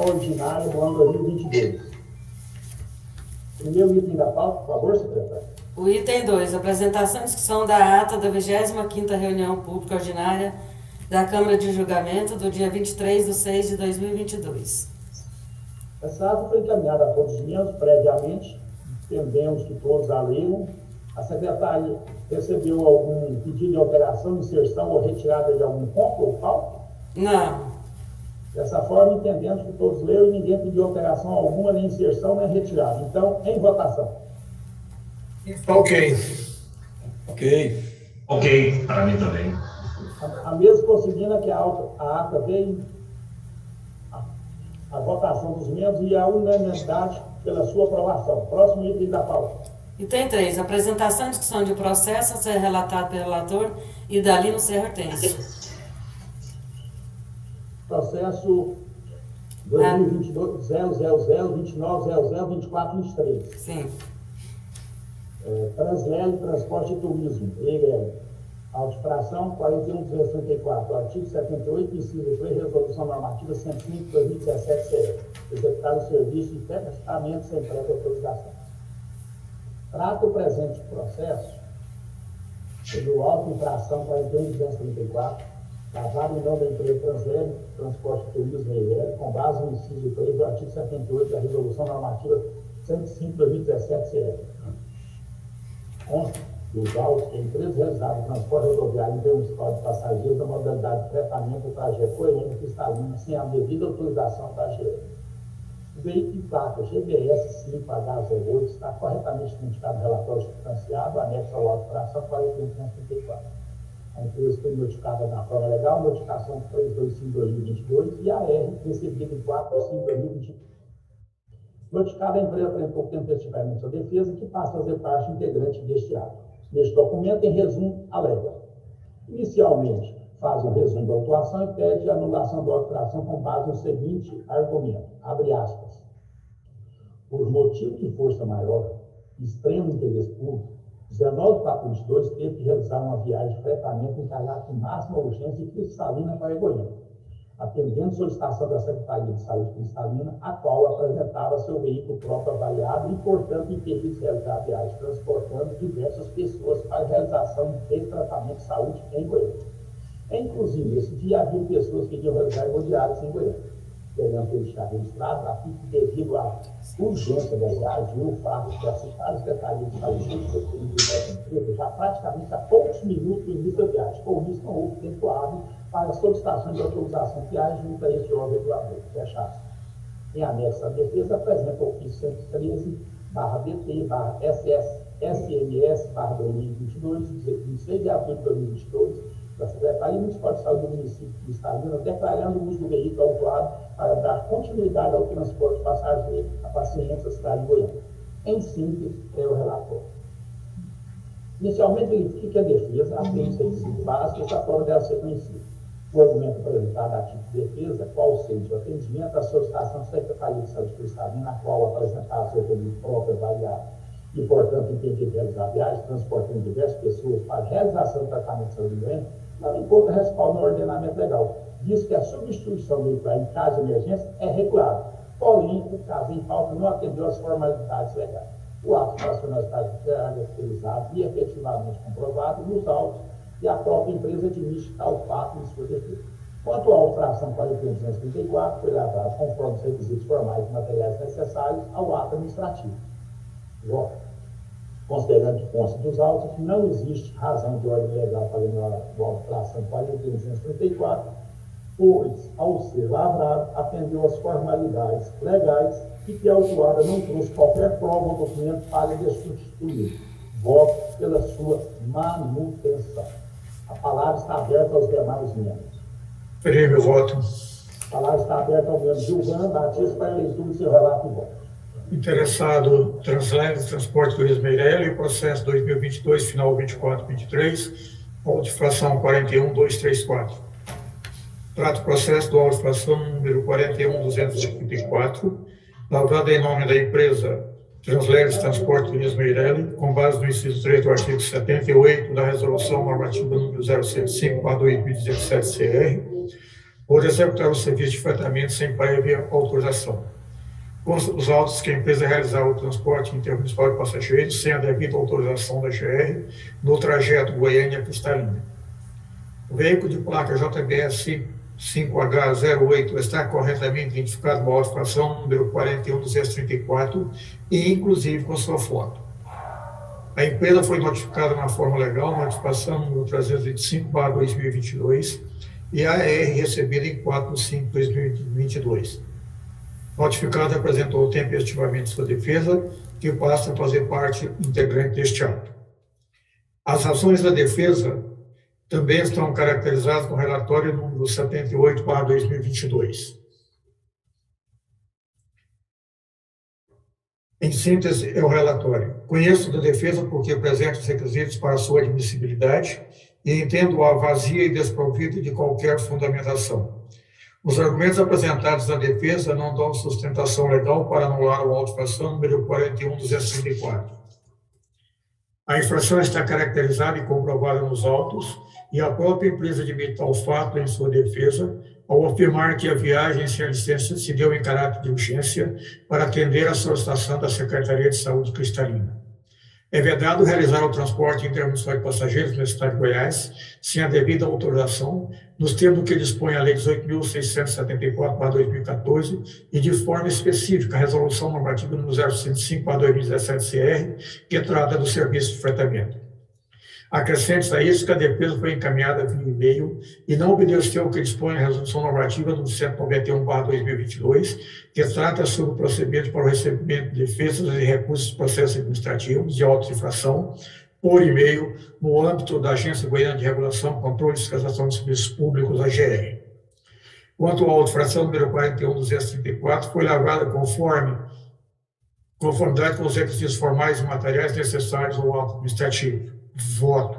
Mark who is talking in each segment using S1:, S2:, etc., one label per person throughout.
S1: sessão ordinária do ano 2022. Primeiro item da pauta, por favor, secretário.
S2: O item 2, apresentação e discussão da ata da 25ª reunião pública ordinária da Câmara de Julgamento do dia 23/6/2022.
S1: Essa ata foi encaminhada a todos os membros previamente, entendemos que todos a leram. A secretária recebeu algum pedido de alteração, inserção ou retirada de algum ponto ou pauta?
S2: Não.
S1: Dessa forma, entendemos que todos leram e ninguém pediu alteração alguma, nem inserção, nem retirada. Então, em votação.
S3: Ok,
S4: para mim também.
S1: A mesa considera que a ata veio a votação dos membros e a unanimidade pela sua aprovação. Próximo item da pauta.
S2: Item 3, apresentação e discussão de processo a ser relatado pelo relator Idalino Serra Hortêncio.
S1: Processo 2022 000-2900-2423.
S2: Sim.
S1: Translele, Transporte e Turismo, ELL. Autifração 41.264, artigo 78, inciso 3, Resolução Normativa 105/2017-CE. Executar o serviço de testamento sem prévia autorização. Trata o presente processo pelo auto infração 41.234, lavado em nome da empresa Translele, Transporte e Turismo, ELL, com base no inciso 3 do artigo 78 da Resolução Normativa 105/2017-CE. Consta dos autos que a empresa realizada no transporte rodoviário intermunicipal de passageiros da modalidade de fretamento do trajeto coerente cristalino sem a devida autorização da GE. O veículo de placa GBS 5H08 está corretamente identificado no relatório substanciado, anexo ao auto de infração 41.234. A empresa foi notificada na forma legal, notificação 325/2022 e a R recebida em 4/5/2022. Notificada, a empresa apresentou tempestivamente sua defesa, que passa a fazer parte integrante deste ato. Neste documento, em resumo, alega. Inicialmente, faz um resumo da autuação e pede a anulação da autuação com base no seguinte argumento, abre aspas. Por motivo de força maior, extremo interesse público, 19/4/22 teve que realizar uma viagem de fretamento em caráter com máxima urgência de Cristalina para Goiânia, atendendo solicitação da Secretaria de Saúde Cristalina, a qual apresentava seu veículo próprio avaliado e, portanto, impedido de realizar a viagem, transportando diversas pessoas para a realização de tratamento de saúde em Goiânia. Inclusive, esse dia havia pessoas que iam realizar hemodiálise em Goiânia. Devendo ter deixado registrado, a FIC, devido à urgência da viagem e o fato de a citada Secretaria de Saúde empresa já praticamente há poucos minutos do início da viagem. Com isso, não houve tempo hábil para a solicitação de autorização de viagem junto a esse órgão regulador. Fecha aspas. Em anexo à defesa, apresenta o ofício 113/DT/SS-SMS/2022, de 26 de abril de 2022, da Secretaria Municipal de Saúde do município de Cristalina, declarando o uso do veículo autuado para dar continuidade ao transporte de passageiros a pacientes da cidade de Goiânia. Em síntese, é o relatório. Inicialmente, verifique que a defesa atende os requisitos básicos da forma dela ser conhecida. O argumento apresentado a título de defesa, qual seja o atendimento à solicitação da Secretaria de Saúde Cristalina, na qual apresentava seu veículo próprio avaliado e, portanto, impedido de realizar a viagem, transportando diversas pessoas para a realização do tratamento de saúde doente, não encontra respaldo no ordenamento legal, visto que a substituição veicular em caso de emergência é regular. Porém, o caso em pauta não atendeu às formalidades legais. O ato nacional está caracterizado e efetivamente comprovado nos autos e a própria empresa admite tal fato em sua defesa. Quanto à infração 41.234, foi levado conforme os requisitos formais e materiais necessários ao ato administrativo. Considerando que consta dos autos que não existe razão de ordem legal para a infração 41.234, pois, ao ser lavrado, atendeu às formalidades legais e que a autuada não trouxe qualquer prova ou documento para substituir. Voto pela sua manutenção. A palavra está aberta aos demais membros.
S3: Farei meu voto.
S1: A palavra está aberta ao membro Gilvan Batista para a leitura do seu relato e voto.
S3: Interessado, Translele, Transporte Turismo ELL, processo 2022, final 24/23, auto-infração 41.234. Trata o processo do auto-infração número 41.234, lavrado em nome da empresa Translele Transporte Turismo ELL, com base no inciso 3 do artigo 78 da Resolução Normativa número 075/2017-CR, ou de executar o serviço de fretamento sem prévia autorização. Consta dos autos que a empresa realizava o transporte intermunicipal de passageiros sem a devida autorização da GR no trajeto Goiânia-Cristalina. O veículo de placa JBS 5H08 está corretamente identificado com a auto-infração número 41.234 e inclusive com sua foto. A empresa foi notificada na forma legal, notificação número 325/2022 e a AR recebida em 4/5/2022. Notificado apresentou tempestivamente sua defesa, que passa a fazer parte integrante deste ato. As ações da defesa também estão caracterizadas no relatório número 78/2022. Em síntese, é o relatório. Conheço da defesa porque apresento os requisitos para sua admissibilidade e entendo-a vazia e desprovida de qualquer fundamentação. Os argumentos apresentados na defesa não dão sustentação legal para anular o auto-infração número 41.234. A infração está caracterizada e comprovada nos autos e a própria empresa admite tal fato em sua defesa ao afirmar que a viagem sem a licença se deu em caráter de urgência para atender à solicitação da Secretaria de Saúde Cristalina. É vedado realizar o transporte intermunicipal de passageiros no estado de Goiás sem a devida autorização, nos termos que dispõe a Lei 18.674/2014 e de forma específica a Resolução Normativa número 005/2017-CR, que trata do serviço de fretamento. Acrescente a isso que a defesa foi encaminhada via e-mail e não obedeceu o que dispõe a Resolução Normativa número 191/2022, que trata sobre o procedimento para o recebimento de defesas e recursos de processos administrativos de auto-infração por e-mail no âmbito da Agência Goiana de Regulação, Controle e Fiscalização de Serviços Públicos, AGR. Quanto à auto-infração número 41.234, foi lavrada conformidade com os requisitos formais e materiais necessários ao auto administrativo. Voto.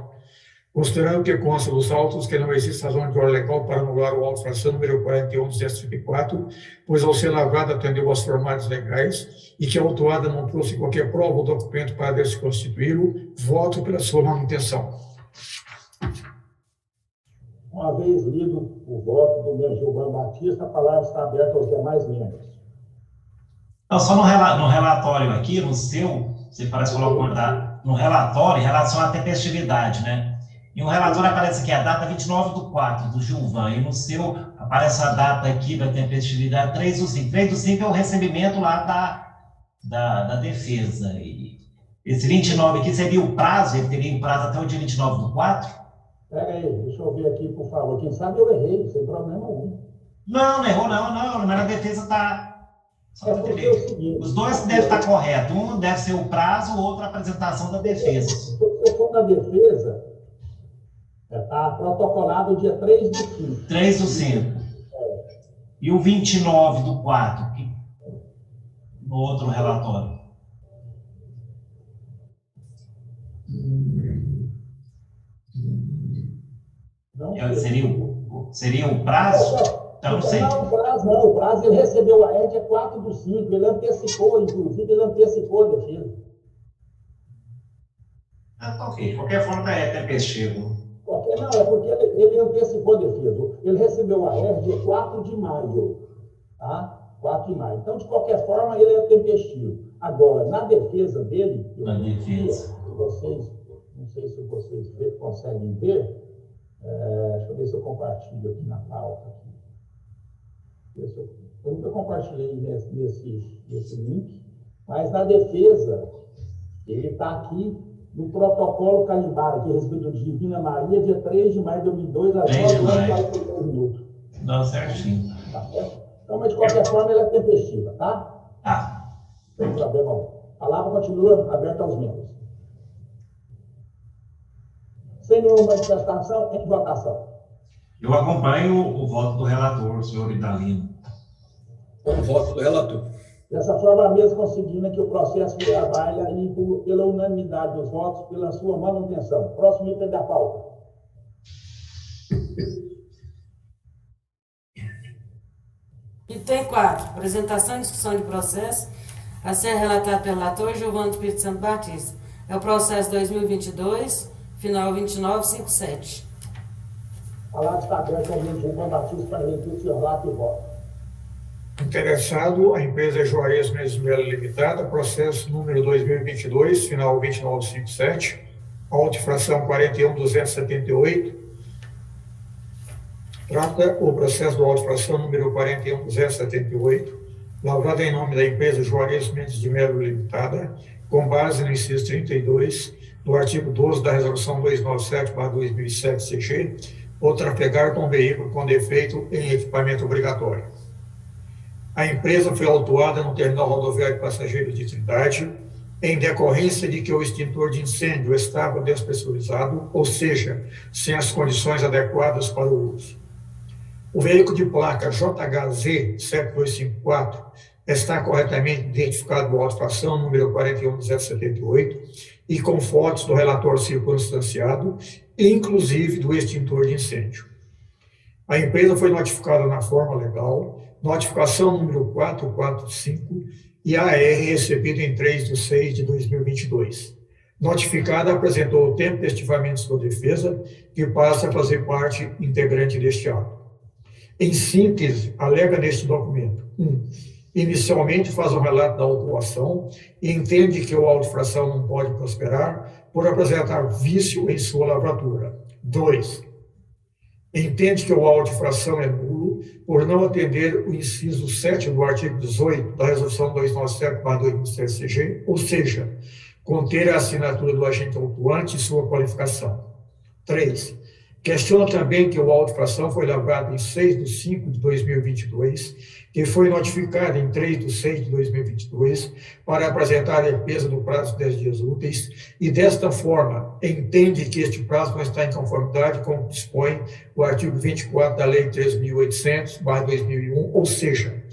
S3: Considerando que consta dos autos que não existe razão de ordem legal para anular o auto-infração número 41.234, pois ao ser lavrada atendeu aos formatos legais e que a autuada não trouxe qualquer prova ou documento para desconstituí-lo, voto pela sua manutenção.
S1: Uma vez lido o voto do meu Gilvan Batista, a palavra está aberta aos demais membros.
S4: Não, só no relatório aqui, no seu, você parece que colocou no relatório em relação à tempestividade, né? E o relatório aparece aqui a data 29/4 do Gilvan, e no seu aparece a data aqui da tempestividade 3/5. 3/5 é o recebimento lá da defesa. E esse 29 aqui seria o prazo, ele teria um prazo até o dia 29/4?
S1: Pega aí, deixa eu ver aqui, por favor. Quem sabe eu errei, sem problema algum.
S4: Não errou não, mas a defesa está...
S1: É porque é o seguinte,
S4: os dois devem estar corretos. Um deve ser o prazo, o outro a apresentação da defesa.
S1: Se for da defesa, está protocolado dia 3/5.
S4: 3/5. E o 29/4, no outro relatório?
S1: Não,
S4: seria o prazo? Então, não sei.
S1: Não, o prazo ele recebeu a ED 4/5, ele antecipou, inclusive, ele antecipou a defesa.
S4: Tá ok. De qualquer forma, é tempestivo.
S1: Não, é porque ele antecipou a defesa. Ele recebeu a ED dia 4 de maio, tá? 4 de maio. Então, de qualquer forma, ele é tempestivo. Agora, na defesa dele,
S4: Na defesa.
S1: Vocês, não sei se vocês conseguem ver, deixa eu ver se eu compartilho aqui na pauta. Eu nunca compartilhei nesse link, mas na defesa, ele está aqui no protocolo carimbado, aqui, respeito de Divina Maria, dia 3 de maio de 2002, às 9h42 minutos.
S4: Não, certinho.
S1: Tá certo? Então, mas de qualquer forma, ela é tempestiva, tá?
S4: Tá.
S1: Sem problema algum. A palavra continua aberta aos membros. Sem nenhuma manifestação, em votação.
S4: Eu acompanho o voto do relator, senhor Idalino.
S5: O voto do relator.
S1: Dessa forma, a mesa consigna que o processo trabalha pela unanimidade dos votos, pela sua manutenção. Próximo item da pauta.
S2: Item 4. Apresentação e discussão de processo a ser relatado pelo relator Gilvan do Espírito Santo Batista. É o processo 2022, final 2957.
S1: A palavra está aberta ao ministro João Batista para repetir o seu relato e voto.
S3: Interessado, a empresa Juarez Mendes de Melo Limitada, processo número 2022, final 2957, auto-infração 41.278. Trata o processo do auto-infração número 41.278, lavrado em nome da empresa Juarez Mendes de Melo Limitada, com base no inciso 32 do artigo 12 da Resolução 297/2007 CG, ou trafegar com veículo com defeito em equipamento obrigatório. A empresa foi autuada no terminal rodoviário de passageiros de Trindade, em decorrência de que o extintor de incêndio estava despressurizado, ou seja, sem as condições adequadas para o uso. O veículo de placa JHZ 7254 está corretamente identificado no auto-infração número 41.078 e com fotos do relatório circunstanciado, inclusive do extintor de incêndio. A empresa foi notificada na forma legal, notificação número 445 e AR recebida em 3/6/2022. Notificada apresentou o tempo de estivamento de sua defesa, que passa a fazer parte integrante deste ato. Em síntese, alega neste documento: 1. Inicialmente faz um relato da autuação e entende que o auto-infração não pode prosperar por apresentar vício em sua lavratura. 2. Entende que o auto-infração é nulo por não atender o inciso 7 do artigo 18 da Resolução 297/2007 CG, ou seja, conter a assinatura do agente autuante e sua qualificação. 3. Questiona também que o auto-infração foi lavrado em 6/5/2022, que foi notificado em 3/6/2022 para apresentar a defesa no prazo de 10 dias úteis e, desta forma, entende que este prazo não está em conformidade com o que dispõe o artigo 24 da Lei 3.800/2001, ou seja,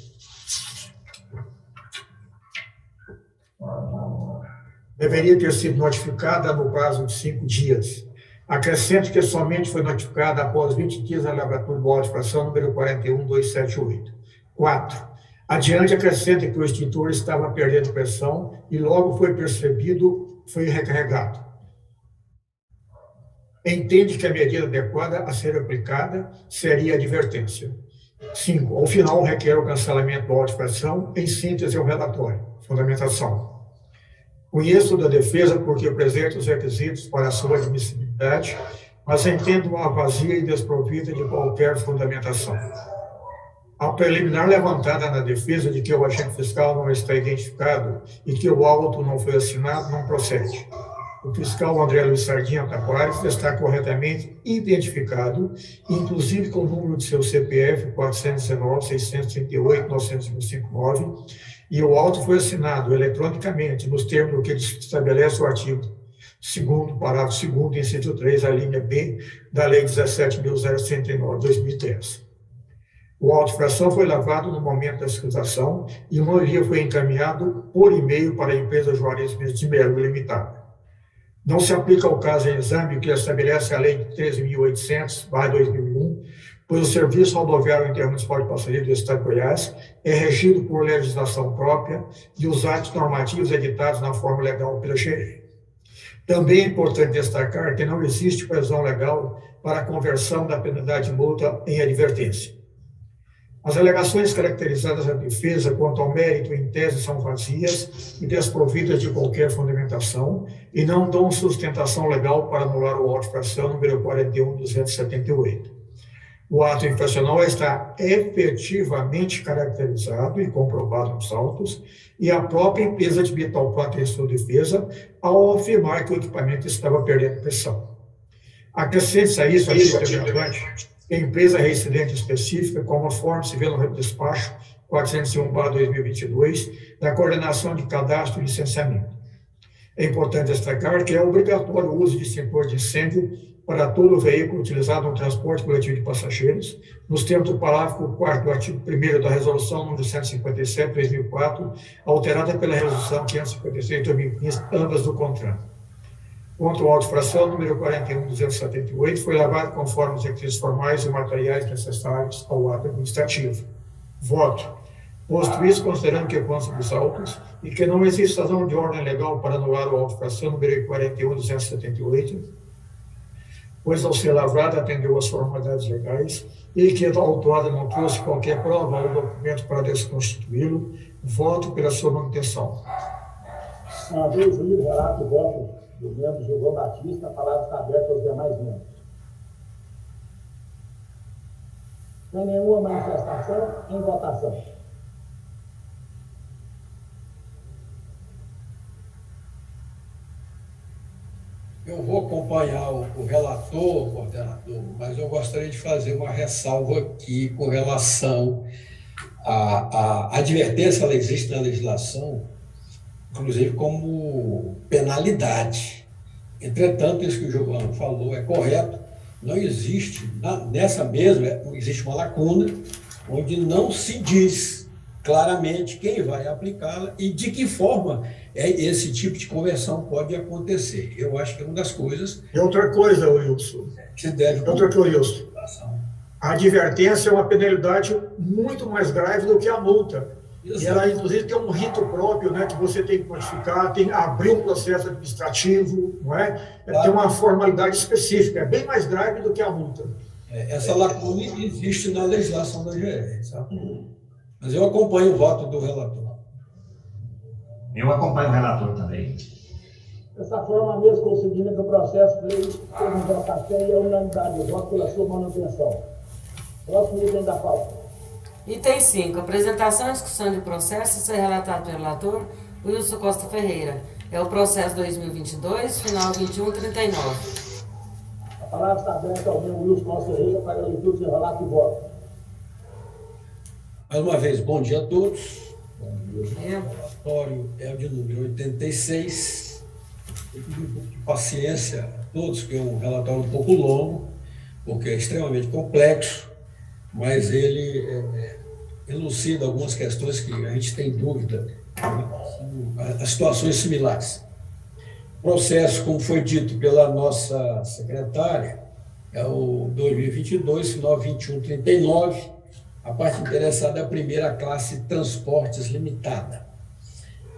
S3: deveria ter sido notificada no prazo de 5 dias. Acrescento que somente foi notificada após 20 dias da lavratura do auto-infração número 41.278. 4. Adiante, acrescenta que o extintor estava perdendo pressão e logo foi percebido, foi recarregado. Entende que a medida adequada a ser aplicada seria a advertência. 5. Ao final, requer o cancelamento do auto-infração, em síntese, o relatório. Fundamentação. Conheço da defesa porque apresento os requisitos para a sua admissibilidade, mas entendo-a vazia e desprovida de qualquer fundamentação. A preliminar levantada na defesa de que o agente fiscal não está identificado e que o auto não foi assinado não procede. O fiscal André Luiz Sardinha Tavares está corretamente identificado, inclusive com o número de seu CPF 419-638-959, e o auto foi assinado eletronicamente nos termos do que estabelece o artigo 2º, parágrafo 2º, inciso 3, a linha B da Lei 17.069/2010. O auto-infração foi lavrado no momento da citação e uma maioria foi encaminhado por e-mail para a empresa Juarez Mendes de Melo Limitada. Não se aplica ao caso em exame que estabelece a Lei 13.800/2001, pois o Serviço Rodoviário Intermunicipal de Passageiros do Estado de Goiás é regido por legislação própria e os atos normativos editados na forma legal pela GE. Também é importante destacar que não existe previsão legal para a conversão da penalidade de multa em advertência. As alegações caracterizadas na defesa quanto ao mérito em tese são vazias e desprovidas de qualquer fundamentação e não dão sustentação legal para anular o auto-infração número 41.278. O ato infracional está efetivamente caracterizado e comprovado nos autos e a própria empresa admite tal fato em sua defesa ao afirmar que o equipamento estava perdendo pressão. Acrescente-se a isso, a empresa residente específica, conforme se vê no despacho 401/2022, da Coordenação de Cadastro e Licenciamento. É importante destacar que é obrigatório o uso de extintor de incêndio para todo veículo utilizado no transporte coletivo de passageiros, nos termos do parágrafo 4º do artigo 1º da Resolução número 157/2004, alterada pela Resolução 556/2015, ambas do CONTRAN. Quanto ao auto-infração número 41.278, foi lavado conforme os requisitos formais e materiais necessários ao ato administrativo. Voto. Posto isso, considerando que consta dos autos e que não existe razão de ordem legal para anular o auto-infração número 41.278, pois ao ser lavrada atendeu às formalidades legais e que a autuada não trouxe qualquer prova ou documento para desconstituí-lo, voto pela sua manutenção.
S1: Uma vez lido o relato e voto do membro Gilvão Batista, a palavra está aberta aos demais membros. Sem nenhuma manifestação, em votação.
S5: Eu vou acompanhar o relator, coordenador, mas eu gostaria de fazer uma ressalva aqui com relação à advertência. Ela existe na legislação, inclusive como penalidade. Entretanto, isso que o Giovanni falou é correto. Não existe, nessa mesma, existe uma lacuna, onde não se diz claramente quem vai aplicá-la e de que forma esse tipo de conversão pode acontecer. Eu acho que é uma das coisas...
S3: E outra coisa, Wilson.
S5: Que se deve...
S3: Outra coisa, Wilson. A advertência é uma penalidade muito mais grave do que a multa. Exato. E ela, inclusive, tem um rito próprio, né, que você tem que notificar, tem que abrir um processo administrativo, não é? Claro. Tem uma formalidade específica, é bem mais grave do que a multa.
S5: Essa lacuna existe na legislação da GR, sabe? Mas eu acompanho o voto do relator.
S4: Eu acompanho o relator também.
S1: Dessa forma, mesmo com o seguimento do processo, teve votação e a unanimidade de voto pela sua manutenção. Próximo item da pauta.
S2: Item 5. Apresentação e discussão de processo, ser relatado pelo relator Wilson Costa Ferreira. É o processo 2022, final 2139.
S1: A palavra está aberta ao membro Wilson Costa Ferreira para a leitura de relato e voto.
S5: Mais uma vez, bom dia a todos.
S2: Bom dia.
S5: O relatório é o de número 86. Eu pedi um pouco de paciência a todos, porque é um relatório um pouco longo, porque é extremamente complexo, mas ele elucida algumas questões que a gente tem dúvida, as situações similares. O processo, como foi dito pela nossa secretária, é o 2022, final 2139. A parte interessada é a primeira classe Transportes Limitada.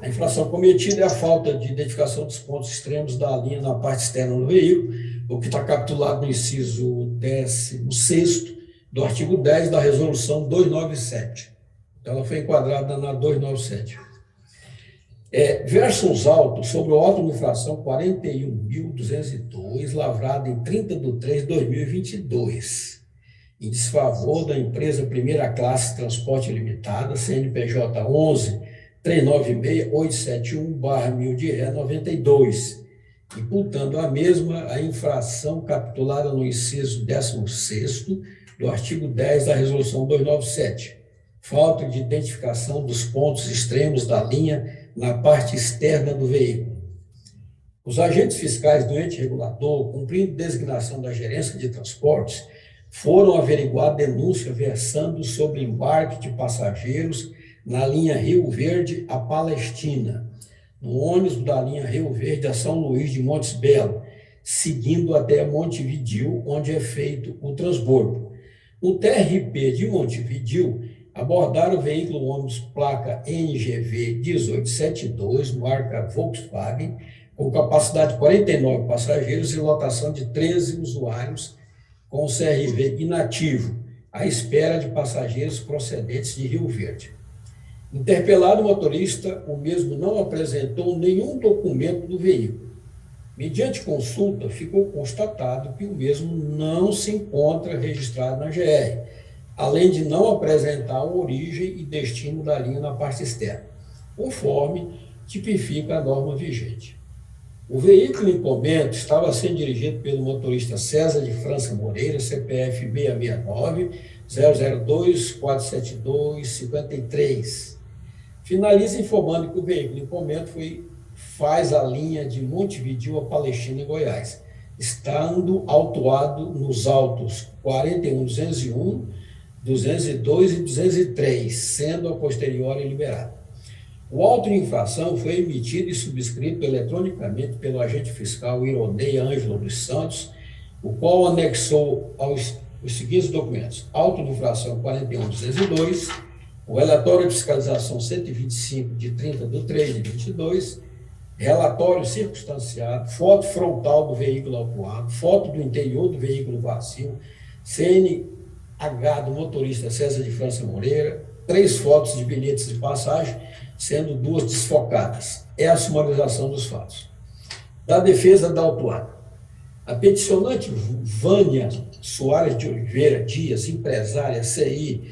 S5: A infração cometida é a falta de identificação dos pontos extremos da linha na parte externa do veículo, o que está capitulado no inciso 16º do artigo 10 da resolução 297. Então, ela foi enquadrada na 297. Versos autos sobre o auto de infração 41.202, lavrado em 30/3/2022. Em desfavor da empresa Primeira Classe Transporte Limitada, CNPJ 11-396-871/1000 de Ré 92, imputando a mesma a infração capitulada no inciso 16º do artigo 10 da Resolução 297, falta de identificação dos pontos extremos da linha na parte externa do veículo. Os agentes fiscais do ente regulador, cumprindo designação da gerência de transportes, foram averiguar denúncia versando sobre embarque de passageiros na linha Rio Verde a Palestina, no ônibus da linha Rio Verde a São Luís de Montes Belo, seguindo até Montevidéu, onde é feito o transbordo. O TRP de Montevidéu abordaram o veículo ônibus placa NGV 1872, marca Volkswagen, com capacidade de 49 passageiros e lotação de 13 usuários, com o CRV inativo, à espera de passageiros procedentes de Rio Verde. Interpelado o motorista, o mesmo não apresentou nenhum documento do veículo. Mediante consulta, ficou constatado que o mesmo não se encontra registrado na GR, além de não apresentar a origem e destino da linha na parte externa, conforme tipifica a norma vigente. O veículo em comento estava sendo dirigido pelo motorista César de França Moreira, CPF 669-002-472-53. Finaliza informando que o veículo em comento faz a linha de Montevidéu a Palestina, em Goiás, estando autuado nos autos 41.201, 202 e 203, sendo a posteriori liberado. O auto de infração foi emitido e subscrito eletronicamente pelo agente fiscal Ironei Ângelo dos Santos, o qual anexou os seguintes documentos: auto de infração 41.202, o relatório de fiscalização 125 de 30/3/22, relatório circunstanciado, foto frontal do veículo autuado, foto do interior do veículo vazio, CNH do motorista César de França Moreira, 3 fotos de bilhetes de passagem, sendo 2 desfocadas. É a sumarização dos fatos. Da defesa da autuada. A peticionante Vânia Soares de Oliveira Dias, empresária CI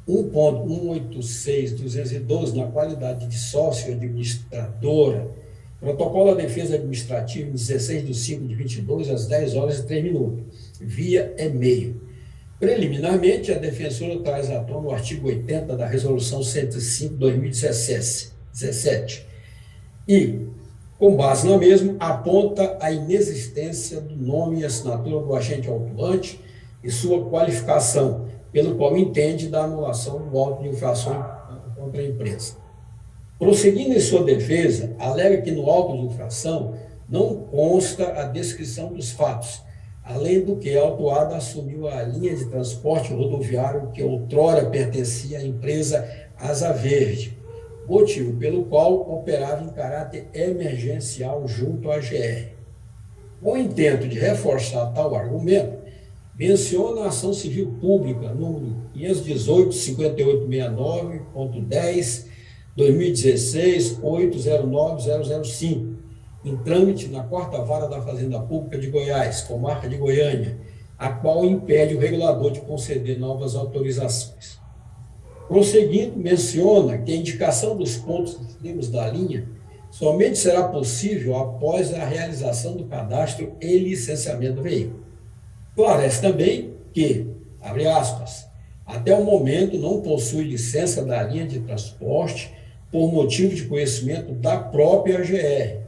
S5: 1.186212, na qualidade de sócio administradora, protocolo da defesa administrativa, 16/5/22, às 10h03, via e-mail. Preliminarmente, a defensora traz à tona o artigo 80 da Resolução 105/2017 e, com base na mesma, aponta a inexistência do nome e assinatura do agente autuante e sua qualificação, pelo qual entende da anulação do auto de infração contra a empresa. Prosseguindo em sua defesa, alega que no auto de infração não consta a descrição dos fatos, além do que a autuada assumiu a linha de transporte rodoviário que outrora pertencia à empresa Asa Verde, motivo pelo qual operava em caráter emergencial junto à GR. Com o intento de reforçar tal argumento, menciona a ação civil pública número 518.5869.10, 2016-809005, em trâmite na 4ª Vara da Fazenda Pública de Goiás, comarca de Goiânia, a qual impede o regulador de conceder novas autorizações. Prosseguindo, menciona que a indicação dos pontos extremos da linha somente será possível após a realização do cadastro e licenciamento do veículo. Esclarece também que, abre aspas, até o momento não possui licença da linha de transporte por motivo de conhecimento da própria GR,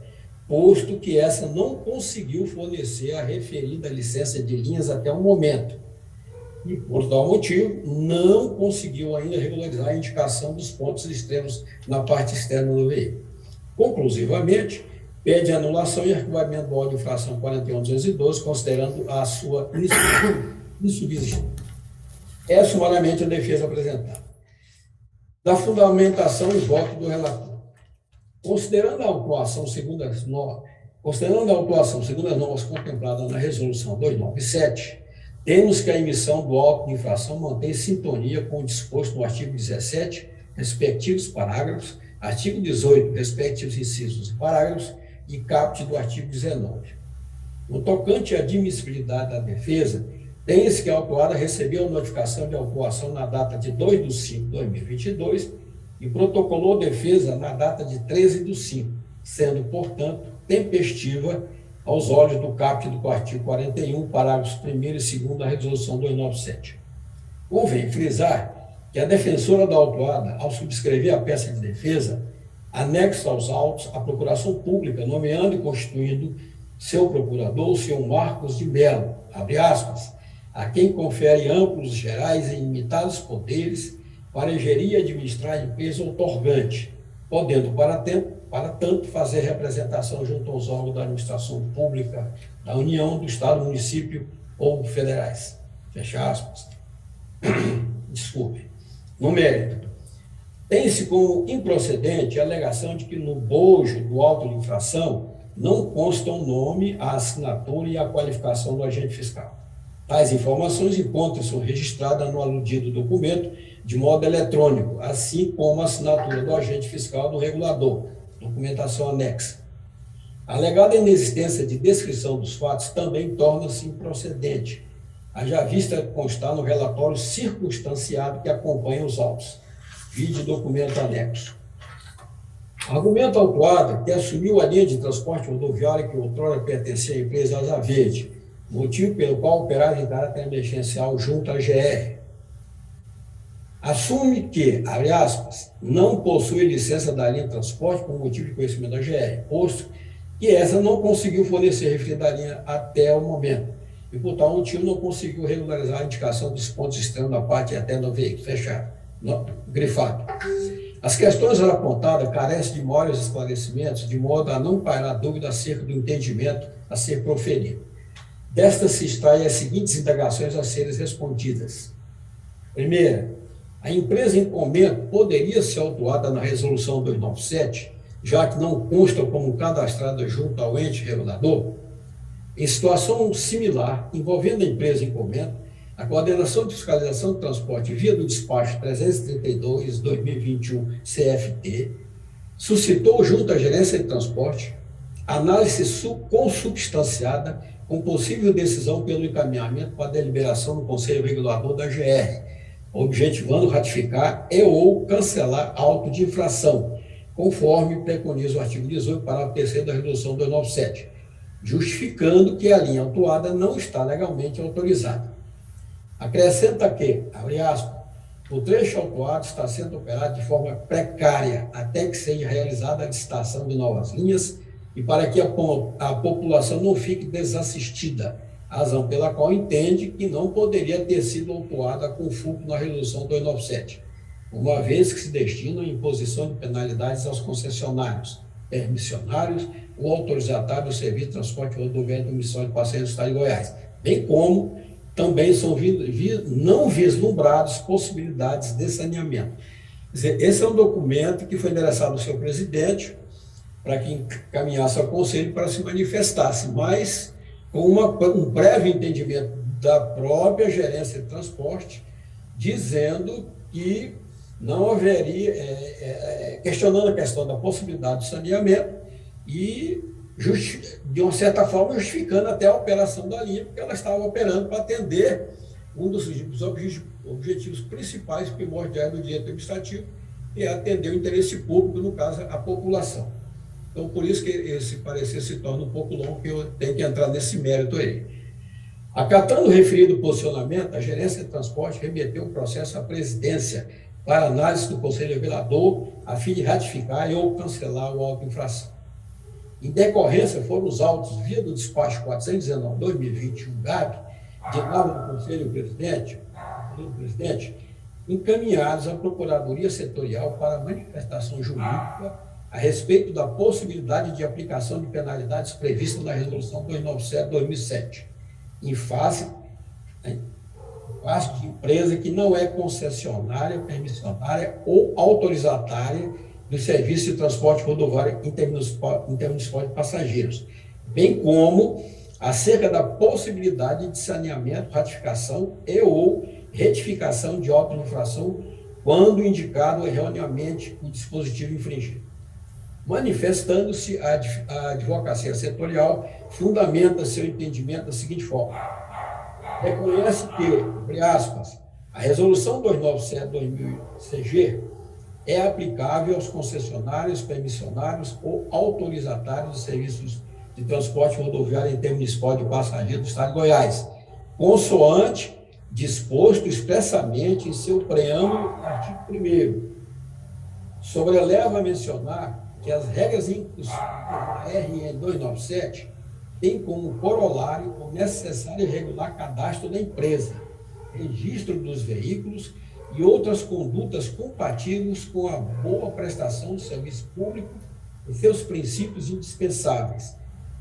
S5: posto que essa não conseguiu fornecer a referida licença de linhas até o momento. E, por tal motivo, não conseguiu ainda regularizar a indicação dos pontos extremos na parte externa do veículo. Conclusivamente, pede anulação e arquivamento do auto de infração 41.212, considerando a sua insubsistência. É sumariamente a defesa apresentada. Da fundamentação e voto do relator. Considerando a autuação segundo as normas contempladas na Resolução 297, temos que a emissão do auto de infração mantém sintonia com o disposto no artigo 17, respectivos parágrafos, artigo 18, respectivos incisos e parágrafos, e caput do artigo 19. No tocante à admissibilidade da defesa, tem-se que a autuada recebeu a notificação de autuação na data de 2/5/2022 e protocolou defesa na data de 13/5, sendo, portanto, tempestiva aos olhos do caput do artigo 41, parágrafos 1º e 2º da Resolução 297. Convém frisar que a defensora da autuada, ao subscrever a peça de defesa, anexa aos autos a procuração pública, nomeando e constituindo seu procurador, o senhor Marcos de Mello, abre aspas, a quem confere amplos, gerais e ilimitados poderes para gerir e administrar a empresa outorgante, podendo, para tanto, fazer representação junto aos órgãos da administração pública da União, do Estado, município ou federais. Fecha aspas. Desculpe. No mérito, tem-se como improcedente a alegação de que no bojo do auto de infração não consta o nome, a assinatura e a qualificação do agente fiscal. Tais informações encontram-se registradas no aludido documento de modo eletrônico, assim como a assinatura do agente fiscal do regulador, documentação anexa. A alegada inexistência de descrição dos fatos também torna-se improcedente, haja vista constar no relatório circunstanciado que acompanha os autos, vide documento anexo. Argumento autuado que assumiu a linha de transporte rodoviário que outrora pertencia à empresa Asa Verde, motivo pelo qual operava em caráter emergencial junto à GR. Assume que, abre aspas, não possui licença da linha de transporte por motivo de conhecimento da GR, posto que essa não conseguiu fornecer referida linha até o momento, e por tal motivo não conseguiu regularizar a indicação dos pontos extremos da parte interna do veículo, fechado, grifado. As questões apontadas carecem de maiores esclarecimentos, de modo a não pairar dúvida acerca do entendimento a ser proferido. Destas se extraem as seguintes indagações a serem respondidas. Primeira, a empresa em comento poderia ser autuada na Resolução 297 já que não constam como cadastradas junto ao ente regulador. Em situação similar, envolvendo a empresa em comento, a Coordenação de Fiscalização do Transporte, via do despacho 332/2021 CFT, suscitou junto à Gerência de Transporte análise consubstanciada com possível decisão pelo encaminhamento para a deliberação do Conselho Regulador da GR, objetivando ratificar e ou cancelar auto de infração, conforme preconiza o artigo 18, parágrafo 3º da Resolução 297, justificando que a linha autuada não está legalmente autorizada. Acrescenta que, abre aspas, o trecho autuado está sendo operado de forma precária até que seja realizada a licitação de novas linhas e para que a população não fique desassistida, razão pela qual entende que não poderia ter sido autuada com fulcro na Resolução 297, uma vez que se destina a imposição de penalidades aos concessionários, permissionários ou autorizatários do Serviço de Transporte Rodoviário do Missão de Passageiros do Estado de Goiás, bem como também são não vislumbradas possibilidades de saneamento. Quer dizer, esse é um documento que foi endereçado ao seu presidente para que encaminhasse ao Conselho para se manifestasse, mas com um breve entendimento da própria Gerência de Transporte, dizendo que não haveria, questionando a questão da possibilidade de saneamento e, de uma certa forma, justificando até a operação da linha, porque ela estava operando para atender um dos objetivos principais, primordiais do direito administrativo, que é atender o interesse público, no caso, a população. Então, por isso que esse parecer se torna um pouco longo, que eu tenho que entrar nesse mérito aí. Acatando o referido posicionamento, a Gerência de Transporte remeteu o processo à presidência para análise do Conselho Regulador, a fim de ratificar e ou cancelar o auto de infração. Em decorrência, foram os autos via do despacho 419/2021 GAB, de nada do Conselho Presidente, encaminhados à Procuradoria Setorial para manifestação jurídica a respeito da possibilidade de aplicação de penalidades previstas na Resolução 297/2007, em face de empresa que não é concessionária, permissionária ou autorizatária do Serviço de Transporte Rodoviário Intermunicipal de Passageiros, bem como acerca da possibilidade de saneamento, ratificação e ou retificação de auto de infração quando indicado erroneamente o dispositivo infringido. Manifestando-se, a advocacia setorial fundamenta seu entendimento da seguinte forma: reconhece que, abre aspas, a Resolução 297/2000-CG é aplicável aos concessionários, permissionários ou autorizatários de serviços de transporte rodoviário intermunicipal de passageiros do Estado de Goiás, consoante disposto expressamente em seu preâmbulo, artigo 1º. Sobreleva a mencionar que as regras inclusivas da RN 297 têm como corolário o necessário e regular cadastro da empresa, registro dos veículos e outras condutas compatíveis com a boa prestação do serviço público e seus princípios indispensáveis,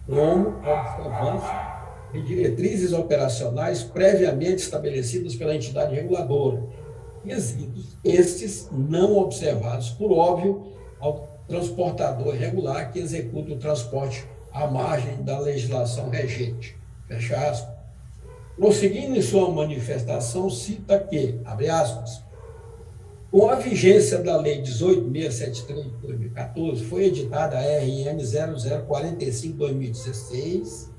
S5: como a observância de diretrizes operacionais previamente estabelecidas pela entidade reguladora, quesitos estes não observados, por óbvio, ao transportador regular que executa o transporte à margem da legislação regente. Fecha aspas. Prosseguindo em sua manifestação, cita que, abre aspas, com a vigência da Lei 18.673 de 2014, foi editada a RN 0045/2016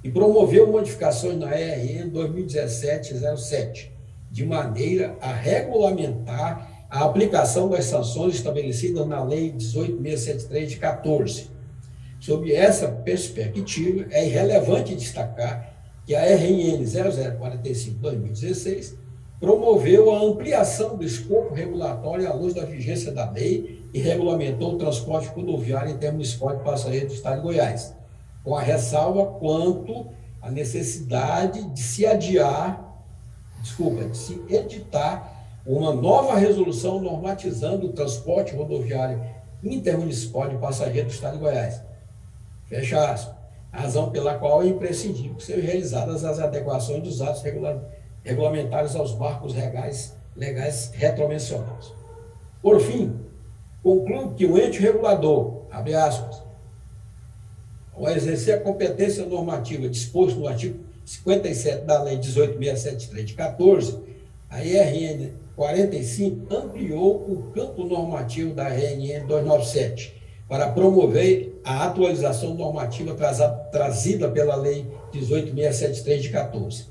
S5: e promoveu modificações na RN 2017-07, de maneira a regulamentar a aplicação das sanções estabelecidas na Lei 18.673 de 14. Sob essa perspectiva, é irrelevante destacar que a RN 0045/2016 promoveu a ampliação do escopo regulatório à luz da vigência da lei e regulamentou o transporte rodoviário intermunicipal de passageiros do Estado de Goiás, com a ressalva quanto à necessidade de se editar uma nova resolução normatizando o transporte rodoviário intermunicipal de passageiros do Estado de Goiás. Fecha aspas. Razão pela qual é imprescindível que sejam realizadas as adequações dos atos regulamentares aos marcos legais retromencionados. Por fim, concluo que o ente regulador, abre aspas, ao exercer a competência normativa disposto no artigo 57 da Lei 18.673 de 14, a IRN 45 ampliou o campo normativo da RNN 297 para promover a atualização normativa trazida pela Lei 18.673 de 14,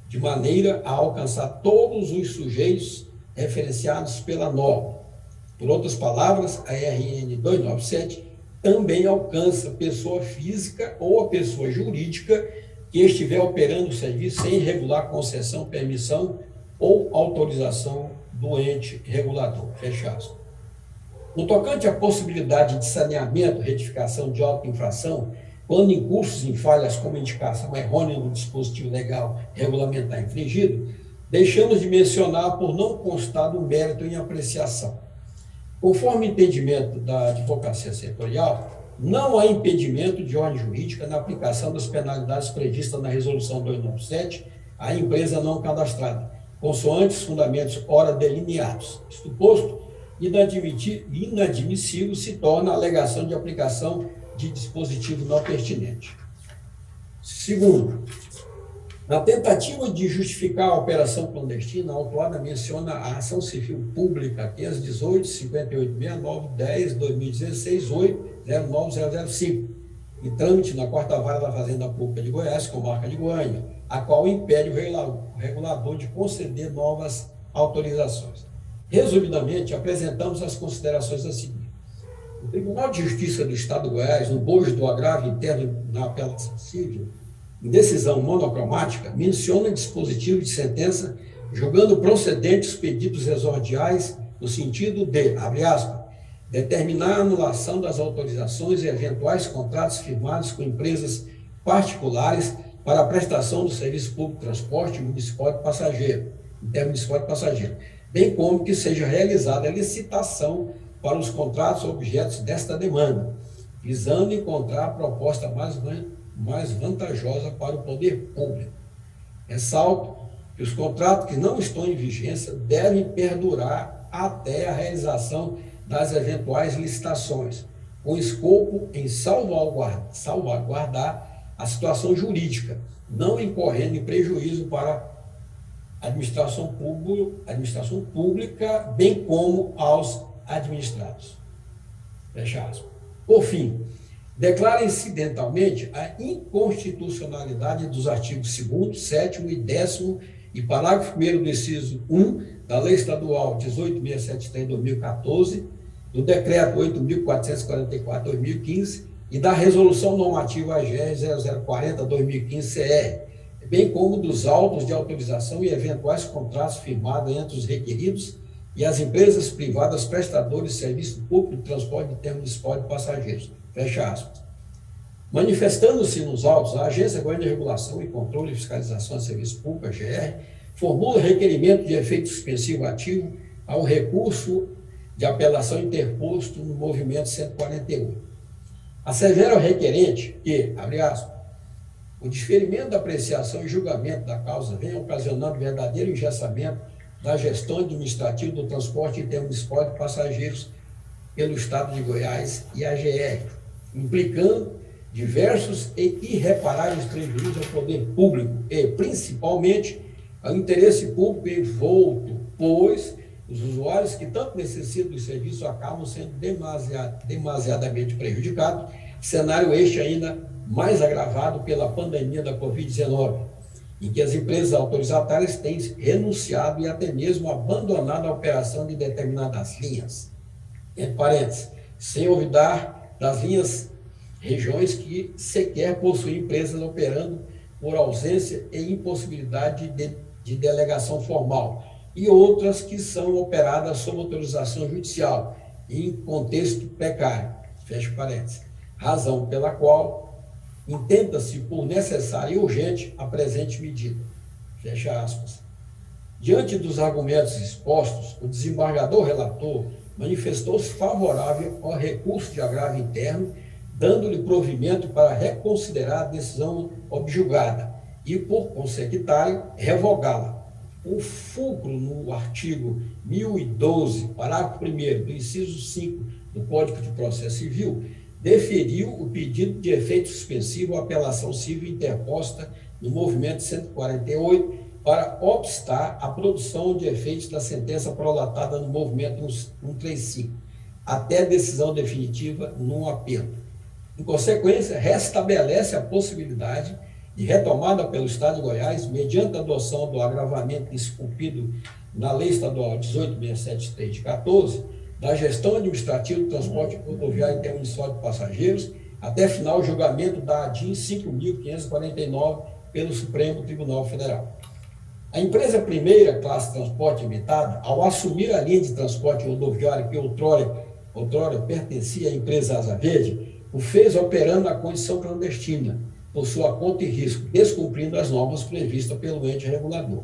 S5: de maneira a alcançar todos os sujeitos referenciados pela norma. Por outras palavras, a RN 297 também alcança pessoa física ou a pessoa jurídica que estiver operando o serviço sem regular concessão, permissão ou autorização do ente regulador. Fecha aspas. No tocante à possibilidade de saneamento, retificação de auto-infração, quando incursos em falhas como indicação errônea do dispositivo legal regulamentar infringido, deixamos de mencionar por não constar do mérito em apreciação. Conforme entendimento da advocacia setorial, não há impedimento de ordem jurídica na aplicação das penalidades previstas na Resolução 297 à empresa não cadastrada, consoante os fundamentos ora delineados. Isto posto, inadmissível se torna a alegação de aplicação de dispositivo não pertinente. Segundo, na tentativa de justificar a operação clandestina, a autuada menciona a ação civil pública 518, 5869, 10, 2016, 8, 09005, em trâmite na 4ª Vara da Fazenda Pública de Goiás, comarca de Goiânia, a qual impede o regulador de conceder novas autorizações. Resumidamente, apresentamos as considerações a seguir. O Tribunal de Justiça do Estado de Goiás, no bojo do agravo interno na apelação civil, em decisão monocromática, menciona dispositivo de sentença julgando procedentes pedidos exordiais no sentido de, abre aspas, determinar a anulação das autorizações e eventuais contratos firmados com empresas particulares para a prestação do serviço público de transporte municipal de passageiro, intermunicipal de passageiro, bem como que seja realizada a licitação para os contratos objetos desta demanda, visando encontrar a proposta mais vantajosa para o poder público. Ressalto que os contratos que não estão em vigência devem perdurar até a realização das eventuais licitações, com escopo em salvaguardar a situação jurídica, não incorrendo em prejuízo para a administração pública, bem como aos administrados. Fecha aspas. Por fim, declara incidentalmente a inconstitucionalidade dos artigos 2º, 7º e 10º e parágrafo 1º do inciso 1 da Lei Estadual 18.673 de 2014, do Decreto 8.444/2015 e da Resolução Normativa AGR 0040/2015-CR, bem como dos autos de autorização e eventuais contratos firmados entre os requeridos e as empresas privadas prestadoras de serviço público de transporte intermunicipal de passageiros. Fecha aspas. Manifestando-se nos autos, a Agência Goiana de Regulação e Controle e Fiscalização de Serviço Público, AGR, formula requerimento de efeito suspensivo ativo ao recurso de apelação interposto no movimento 148. Assevera ao requerente que, abre aspas, o desferimento da apreciação e julgamento da causa vem ocasionando verdadeiro engessamento da gestão administrativa do transporte intermunicipal de passageiros pelo Estado de Goiás e AGR, implicando diversos e irreparáveis prejuízos ao poder público e, principalmente, ao interesse público envolto, pois os usuários que tanto necessitam do serviço acabam sendo demasiadamente prejudicados, cenário este ainda mais agravado pela pandemia da Covid-19, em que as empresas autorizatárias têm renunciado e até mesmo abandonado a operação de determinadas linhas. Entre parênteses, sem olvidar das linhas regiões que sequer possuem empresas operando por ausência e impossibilidade de delegação formal, e outras que são operadas sob autorização judicial, em contexto precário, fecha parênteses, razão pela qual entenda-se por necessária e urgente a presente medida, fecha aspas. Diante dos argumentos expostos, o desembargador relator manifestou-se favorável ao recurso de agravo interno, dando-lhe provimento para reconsiderar a decisão objulgada e, por consecutário, revogá-la. O fulcro no artigo 1012, parágrafo 1º do inciso 5 do Código de Processo Civil, deferiu o pedido de efeito suspensivo à apelação civil interposta no movimento 148 para obstar a produção de efeitos da sentença prolatada no movimento 135, até decisão definitiva no apelo. Em consequência, restabelece a possibilidade de retomada pelo Estado de Goiás, mediante a adoção do agravamento esculpido na Lei Estadual 18.673 de 14, da gestão administrativa do transporte rodoviário intermunicipal de passageiros, até final julgamento da ADIM 5.549 pelo Supremo Tribunal Federal. A empresa Primeira Classe Transporte Limitada, ao assumir a linha de transporte rodoviário que outrora pertencia à empresa Asa Verde, o fez operando na condição clandestina, por sua conta e risco, descumprindo as normas previstas pelo ente regulador.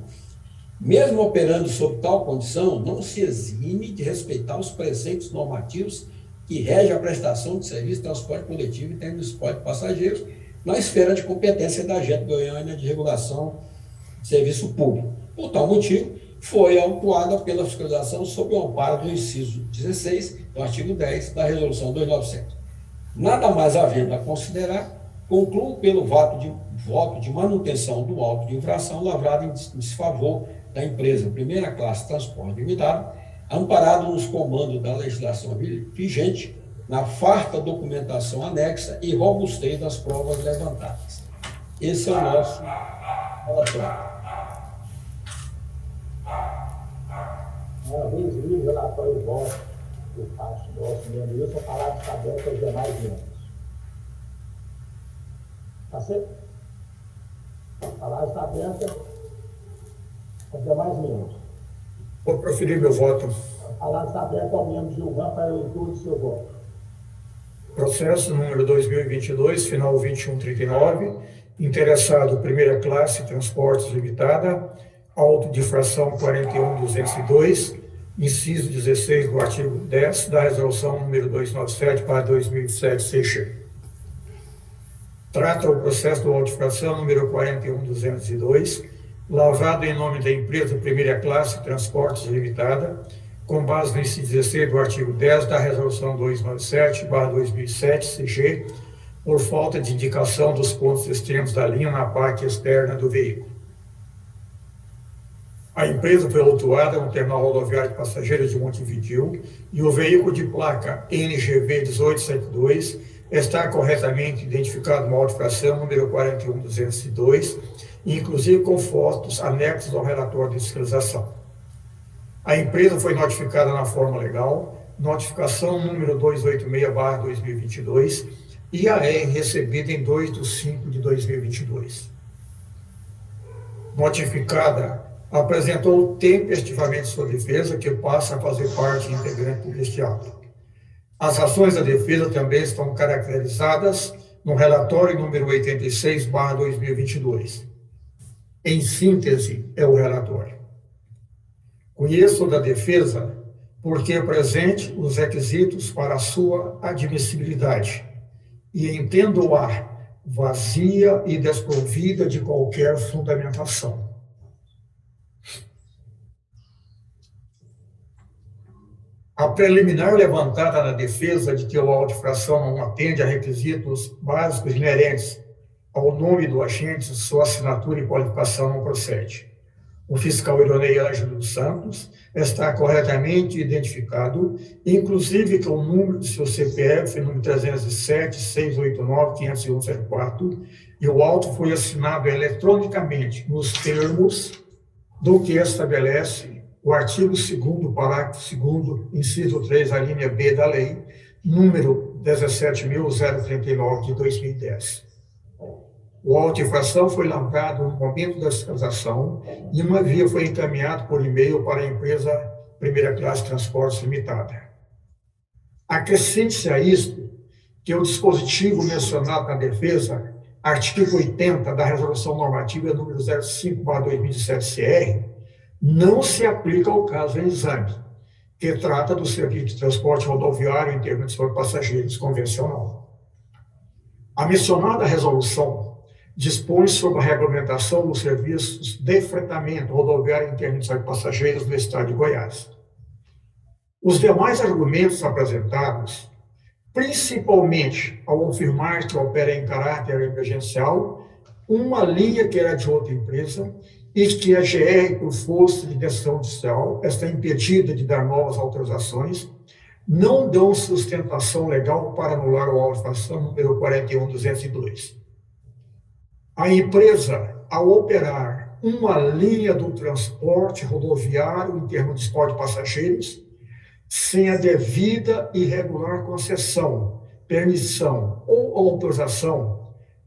S5: Mesmo operando sob tal condição, não se exime de respeitar os preceitos normativos que regem a prestação de serviço de transporte coletivo e intermunicipal de passageiros na esfera de competência da Agência Goiana de Regulação de Serviço Público. Por tal motivo, foi autuada pela fiscalização sob o amparo do inciso 16 do artigo 10 da Resolução 297. Nada mais havendo a considerar, concluo pelo voto de manutenção do auto de infração lavrado em desfavor da empresa Primeira Classe Transporte Limitada, amparado nos comandos da legislação vigente, na farta documentação anexa e robustez das provas levantadas. Esse é o nosso relatório.
S1: Uma vez lido o relatório de voto por parte do nosso membro Wilson, a palavra está aberta aos demais membros. Está certo? A palavra está aberta aos demais membros.
S3: Vou proferir meu voto.
S1: A palavra está aberta ao membro Gilvan para a leitura do seu voto.
S3: Processo número 2022, final 2139, interessado Primeira Classe Transportes Limitada, auto de infração 41.202, inciso 16 do artigo 10 da resolução número 297/2007 CX. Trata o processo do auto de infração número 41.202, lavrado em nome da empresa Primeira Classe Transportes Limitada, com base no inciso 16 do artigo 10 da resolução 297/2007 CG, por falta de indicação dos pontos extremos da linha na parte externa do veículo. A empresa foi autuada no terminal rodoviário de passageiros de Montevidéu e o veículo de placa NGV 1872 está corretamente identificado no auto de infração número 41.202, inclusive com fotos anexas ao relatório de fiscalização. A empresa foi notificada na forma legal, notificação número 286/2022, e a IAR recebida em 2/5/2022. Notificada, apresentou tempestivamente sua defesa, que passa a fazer parte integrante deste ato. As ações da defesa também estão caracterizadas no relatório número 86/2022. Em síntese, é o relatório. Conheço da defesa porque apresente os requisitos para a sua admissibilidade e entendo-a vazia e desprovida de qualquer fundamentação. A preliminar levantada na defesa de que o auto de infração não atende a requisitos básicos inerentes ao nome do agente, sua assinatura e qualificação não procede. O fiscal Ironei Ângelo dos Santos está corretamente identificado, inclusive com o número de seu CPF, número 307-689-501-04, e o auto foi assinado eletronicamente nos termos do que estabelece o artigo 2º, parágrafo 2º, inciso 3, a linha B da lei, número 17.039 de 2010. O auto de infração foi lavrado no momento da fiscalização e uma via foi encaminhado por e-mail para a empresa Primeira Classe Transportes Limitada. Acrescente-se a isto que o dispositivo mencionado na defesa, artigo 80 da Resolução Normativa número 05/2007 CR, não se aplica ao caso em exame, que trata do serviço de transporte rodoviário em termos de passageiros convencional. A mencionada resolução dispõe sobre a regulamentação dos serviços de fretamento rodoviário intermunicipal de passageiros no estado de Goiás. Os demais argumentos apresentados principalmente ao afirmar que opera em caráter emergencial uma linha que era de outra empresa e que a GR, por força de decisão judicial, está impedida de dar novas autorizações, não dão sustentação legal para anular o auto de infração número 41.202. A empresa, ao operar uma linha do transporte rodoviário em termos de transporte de passageiros, sem a devida e regular concessão, permissão ou autorização,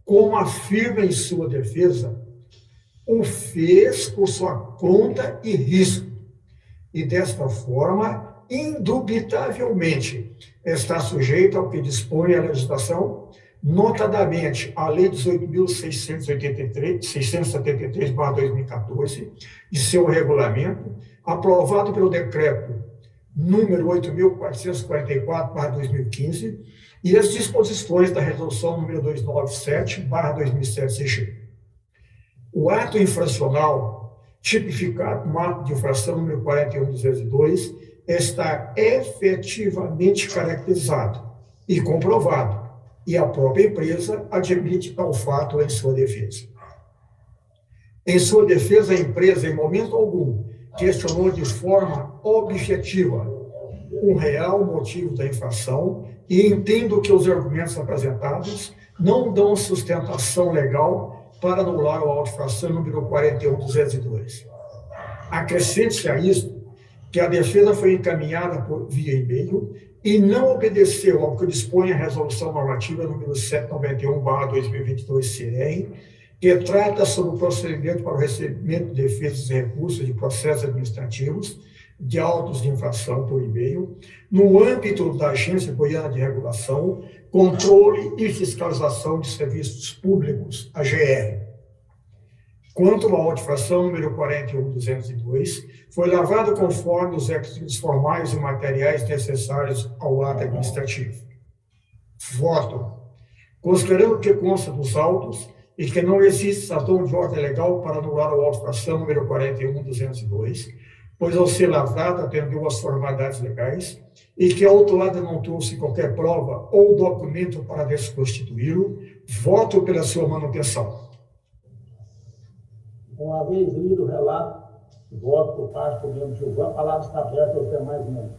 S3: como afirma em sua defesa, o fez por sua conta e risco. E desta forma, indubitavelmente, está sujeito ao que dispõe a legislação, notadamente a Lei 18.673/2014, e seu regulamento, aprovado pelo Decreto número 8.444/2015, e as disposições da Resolução número 297/2007 CG. O ato infracional, tipificado como ato de infração número 41.202, está efetivamente caracterizado e comprovado, e a própria empresa admite tal fato em sua defesa. Em sua defesa, a empresa, em momento algum, questionou de forma objetiva o real motivo da infração e entendo que os argumentos apresentados não dão sustentação legal para anular o auto de infração número 41.202. Acrescente-se a isto que a defesa foi encaminhada via e-mail e não obedeceu ao que dispõe a Resolução Normativa número 791/2022 CR, que trata sobre o procedimento para o recebimento de defesas e recursos de processos administrativos de autos de infração por e-mail, no âmbito da Agência Goiana de Regulação, Controle e Fiscalização de Serviços Públicos, AGR. Quanto ao auto de infração número 41.202, foi lavado conforme os requisitos formais e materiais necessários ao ato administrativo. Voto. Considerando que consta dos autos e que não existe sanção de ordem legal para anular o auto de infração número 41.202, pois ao ser lavrado atendeu às formalidades legais e que a autuada não trouxe qualquer prova ou documento para desconstituí-lo, voto pela sua manutenção.
S1: Uma vez lido o relato, voto por parte do membro Gilvan, a palavra está aberta aos demais membros.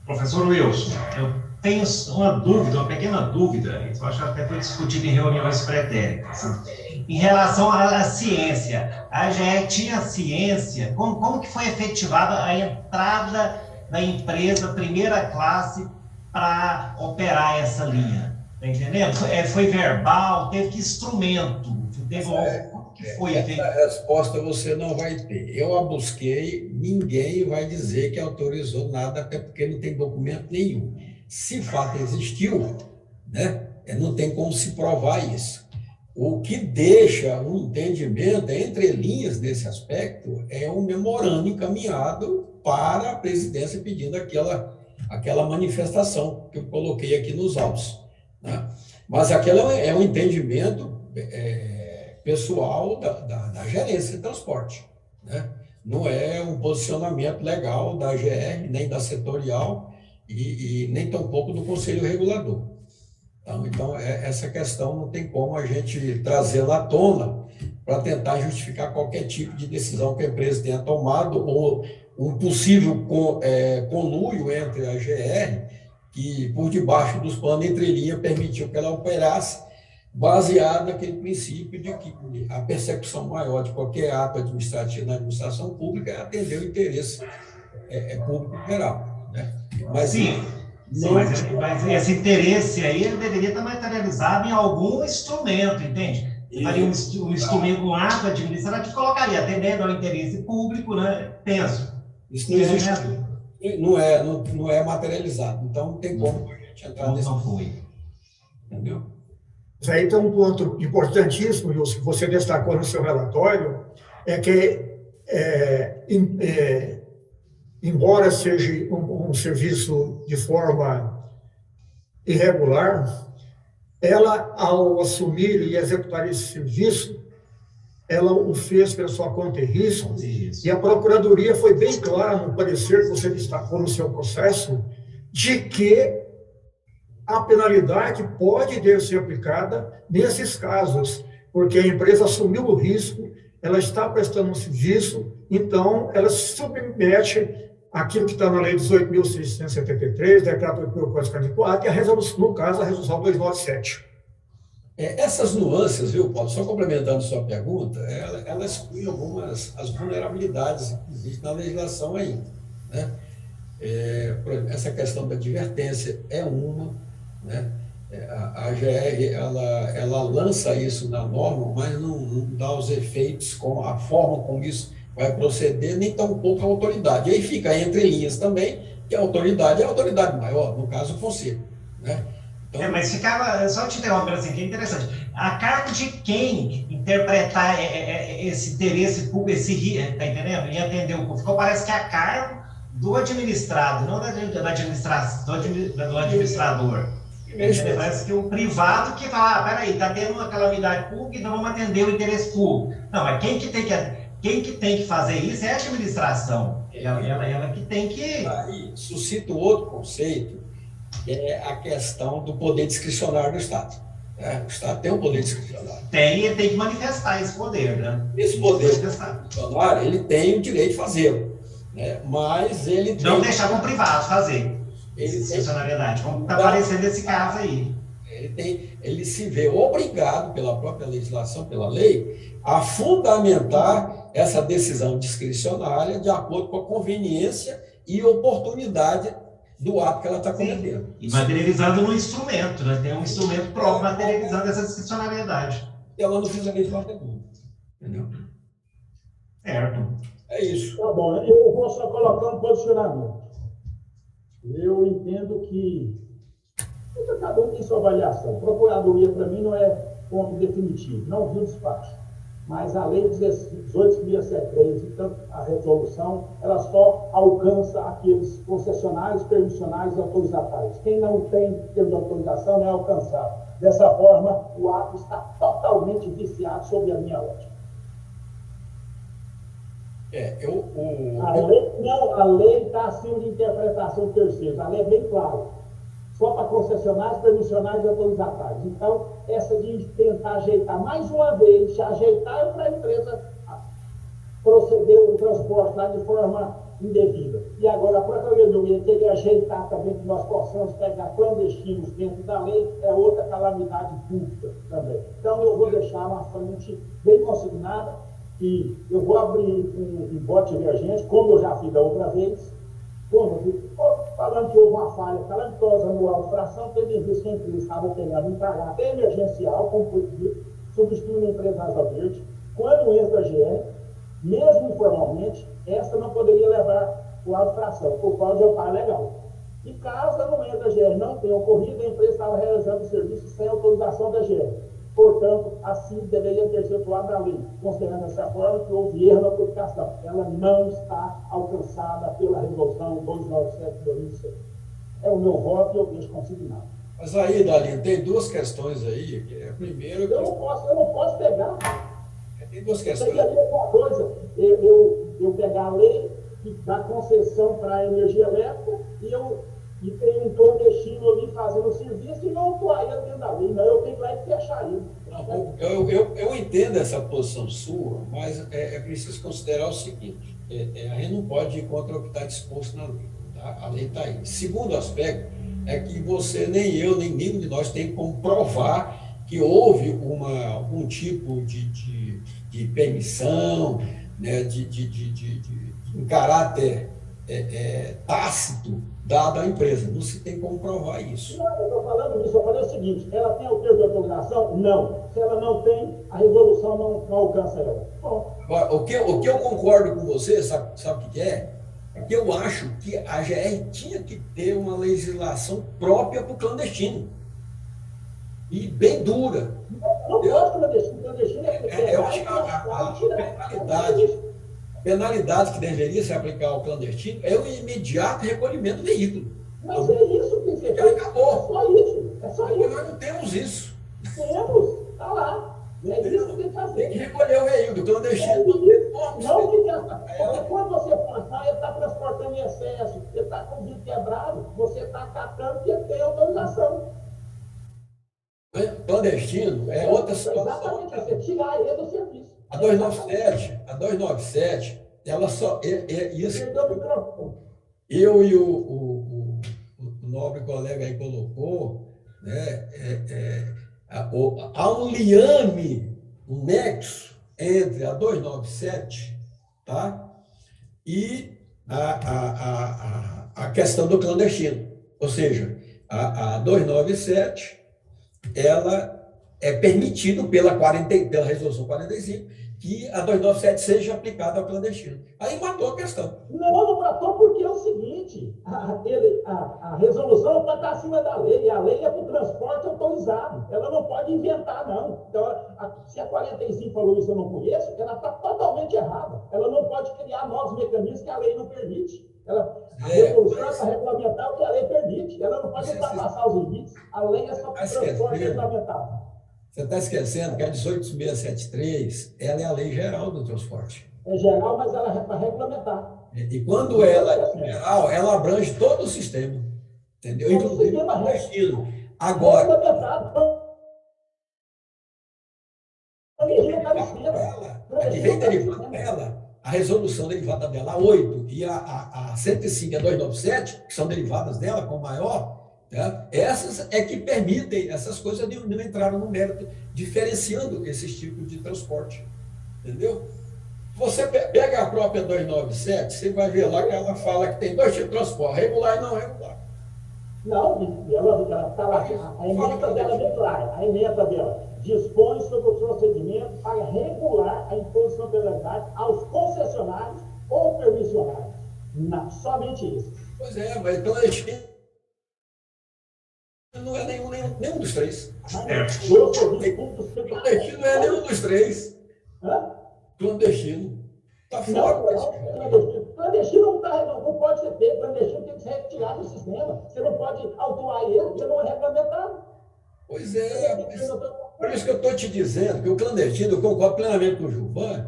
S4: Professor Wilson, eu tenho uma dúvida, uma pequena dúvida, isso eu acho que até foi discutido em reuniões pretéritas. Em relação à ciência, a AGE tinha ciência, como que foi efetivada a entrada da empresa primeira classe para operar essa linha? Está entendendo? Foi verbal, teve que instrumento? Como que foi feito?
S5: Essa resposta você não vai ter. Eu a busquei, ninguém vai dizer que autorizou nada, até porque não tem documento nenhum. Se fato existiu, né, não tem como se provar isso. O que deixa um entendimento entre linhas nesse aspecto é um memorando encaminhado para a presidência pedindo aquela manifestação que eu coloquei aqui nos autos, né? Mas aquela é um entendimento pessoal da gerência de transporte, né? Não é um posicionamento legal da AGR, nem da setorial e nem tampouco do Conselho Regulador. Então, essa questão não tem como a gente trazê-la à tona para tentar justificar qualquer tipo de decisão que a empresa tenha tomado ou um possível conluio entre a GR, que por debaixo dos panos, entre linha, permitiu que ela operasse, baseado naquele princípio de que a persecução maior de qualquer ato administrativo na administração pública é atender o interesse público geral, né? Mas,
S4: sim. Sim, mas esse interesse aí ele deveria estar materializado em algum instrumento, entende? Faria um instrumento, um ato administrativo que colocaria, atendendo ao interesse público, né? Penso.
S5: Isso não existe. Não é materializado. Então, não tem como a gente entrar nesse.
S4: Não foi.
S5: Entendeu?
S3: Isso aí tem um ponto importantíssimo, Wilson, que você destacou no seu relatório, é que, embora seja um serviço de forma irregular, ela, ao assumir e executar esse serviço, ela o fez pela sua conta e risco, e a Procuradoria foi bem clara no parecer que você destacou no seu processo, de que a penalidade pode ter ser aplicada nesses casos, porque a empresa assumiu o risco, ela está prestando um serviço, então ela se submete àquilo que está na Lei 18.673, Decreto 8.444, e a resolução, no caso, a Resolução 297.
S5: Essas nuances, viu, Paulo, só complementando sua pergunta, ela exclui algumas as vulnerabilidades que existem na legislação ainda, né? Por exemplo, essa questão da advertência é uma, né? A AGR, ela lança isso na norma, mas não dá os efeitos, com a forma como isso vai proceder, nem tampouco a autoridade. E aí fica entre linhas também, que a autoridade é a autoridade maior, no caso o conselho, né? Então,
S4: mas ficava, só te interromper assim, que é interessante, a cargo de quem interpretar esse interesse público, tá entendendo? E atender o público, parece que é a cargo do administrado, não do administrador. Parece que o privado que fala, peraí, está tendo uma calamidade pública, então vamos atender o interesse público. Não, mas quem que tem que fazer isso é a administração. Ela que tem que...
S5: Aí suscita outro conceito, que é a questão do poder discricionário do Estado, né? O Estado tem um poder discricionário.
S4: Ele tem que manifestar esse poder, né?
S5: Esse poder discricionário, ele tem o direito de fazê-lo, né? Mas ele
S4: não
S5: tem...
S4: deixar com o privado fazer. Discricionariedade, como está aparecendo esse caso aí.
S5: Ele se vê obrigado pela própria legislação, pela lei, a fundamentar essa decisão discricionária de acordo com a conveniência e oportunidade do ato que ela está cometendo.
S4: E materializando no instrumento, né? Tem um instrumento próprio materializando essa discricionariedade.
S5: Ela não fez a mesma pergunta, entendeu?
S4: Certo.
S5: É isso.
S1: Tá bom, eu vou só colocar um posicionamento. Eu entendo que cada um tem sua avaliação. Procuradoria, para mim, não é ponto definitivo. Não vi o despacho. Mas a Lei 18.673, então, a resolução, ela só alcança aqueles concessionários, permissionários e autorizatários. Quem não tem termo de autorização não é alcançado. Dessa forma, o ato está totalmente viciado sob a minha ótica. A lei está acima de interpretação de terceiros. A lei é bem clara. Só para concessionários, permissionários e autorizatários. Então, essa de tentar ajeitar mais uma vez, ajeitar para a empresa proceder o transporte lá de forma indevida. E agora, a Procuradoria querer ajeitar também que nós possamos pegar clandestinos dentro da lei, é outra calamidade pública também. Então, eu vou deixar uma frente bem consignada, que eu vou abrir um bote emergente, como eu já fiz da outra vez, falando que houve uma falha calamitosa no auto-fração, tendo em vista que a empresa estava operando em caráter emergencial, como foi dito, substituindo a empresa Asa Verde. Quando entra a GR, mesmo informalmente, essa não poderia levar o auto-fração, por causa de amparo legal. E caso não entre a GR não tenha ocorrido, a empresa estava realizando o serviço sem autorização da GR. Portanto, assim deveria ter sido atuado a lei, considerando dessa forma que houve erro na publicação. Ela não está alcançada pela Resolução 297 de 2006. É o meu voto e eu deixo consignado.
S5: Mas aí, Dalino, tem duas questões aí. Primeiro,
S1: eu não posso pegar.
S5: Tem duas questões.
S1: Seria a mesma coisa eu pegar a lei que dá concessão para a energia elétrica e tem um clandestino ali fazendo o serviço e não atuar dentro da lei. Não, eu tenho que ir lá e fechar ele.
S5: Eu entendo essa posição sua, mas é preciso considerar o seguinte: a gente não pode ir contra o que está disposto na lei. Tá? A lei está aí. Segundo aspecto é que você, nem eu, nem nenhum de nós tem como provar que houve algum tipo de permissão, né, em caráter tácito dado à empresa. Não se tem como provar isso.
S1: Não, eu estou falando disso, eu falei o seguinte: ela tem o termo de autorização? Não. Se ela não tem, a resolução não alcança ela. Bom.
S5: Agora, o que eu concordo com você, sabe o que é? É que eu acho que a GR tinha que ter uma legislação própria para o clandestino. E bem dura.
S1: Não gosto clandestino. Clandestino
S5: eu acho que a penalidade que deveria se aplicar ao clandestino é o imediato recolhimento do veículo.
S1: Mas é isso que tem que ser feito.
S5: Acabou.
S1: É só isso. É só
S5: Porque
S1: isso.
S5: nós não temos isso.
S1: Temos. Está lá. É isso que tem que
S5: Tem
S1: fazer.
S5: que recolher o veículo do clandestino.
S1: Não que porque quando você plantar, ele está transportando em excesso, ele está com o vidro quebrado, você está catando porque ele tem autorização.
S5: Clandestino é outra situação.
S1: Exatamente, você tirar ele do serviço.
S5: A 297, ela só. Isso,
S1: Perdeu o microfone.
S5: eu e o nobre colega aí colocou, né, há um liame, um nexo entre a 297, tá, e a questão do clandestino. Ou seja, a 297, ela é permitido pela resolução 45 que a 297 seja aplicada ao clandestino. Aí matou a questão.
S1: Não matou porque é o seguinte, a resolução pode estar acima da lei, e a lei é para o transporte autorizado, ela não pode inventar, não. Então, se a 45 falou isso, eu não conheço, ela está totalmente errada. Ela não pode criar novos mecanismos que a lei não permite. A resolução é para regulamentar o que a lei permite, ela não pode ultrapassar os limites. A lei é só para o transporte regulamentado.
S5: Você está esquecendo que a 18673, ela é a lei geral do transporte.
S1: É geral, mas ela é para regulamentar.
S5: E quando ela é geral, ela abrange todo o sistema. Entendeu? Inclusive o clandestino. Agora, a que vem derivada dela, a resolução derivada dela, a 8 e a 105 e a 297, que são derivadas dela com maior, tá? Essas é que permitem essas coisas de não entrar no mérito, diferenciando esses tipos de transporte. Entendeu? Você pega a própria 297, você vai ver lá que ela fala que tem dois tipos de transporte, regular e não regular.
S1: Não, ela está lá, a emenda dela é bem clara, a emenda dela dispõe sobre o procedimento para regular a imposição de penalidade aos concessionários ou permissionários. Não, somente isso.
S5: Pois é, mas clandestino não é nenhum dos três. Clandestino não é nenhum dos três. Clandestino. Está fora.
S1: Clandestino não pode ser feito, clandestino tem que ser retirado do sistema. Você não pode autuar ele, porque não é regulamentado.
S5: Pois é, por isso que eu estou te dizendo que o clandestino, eu concordo plenamente com o Gilvan,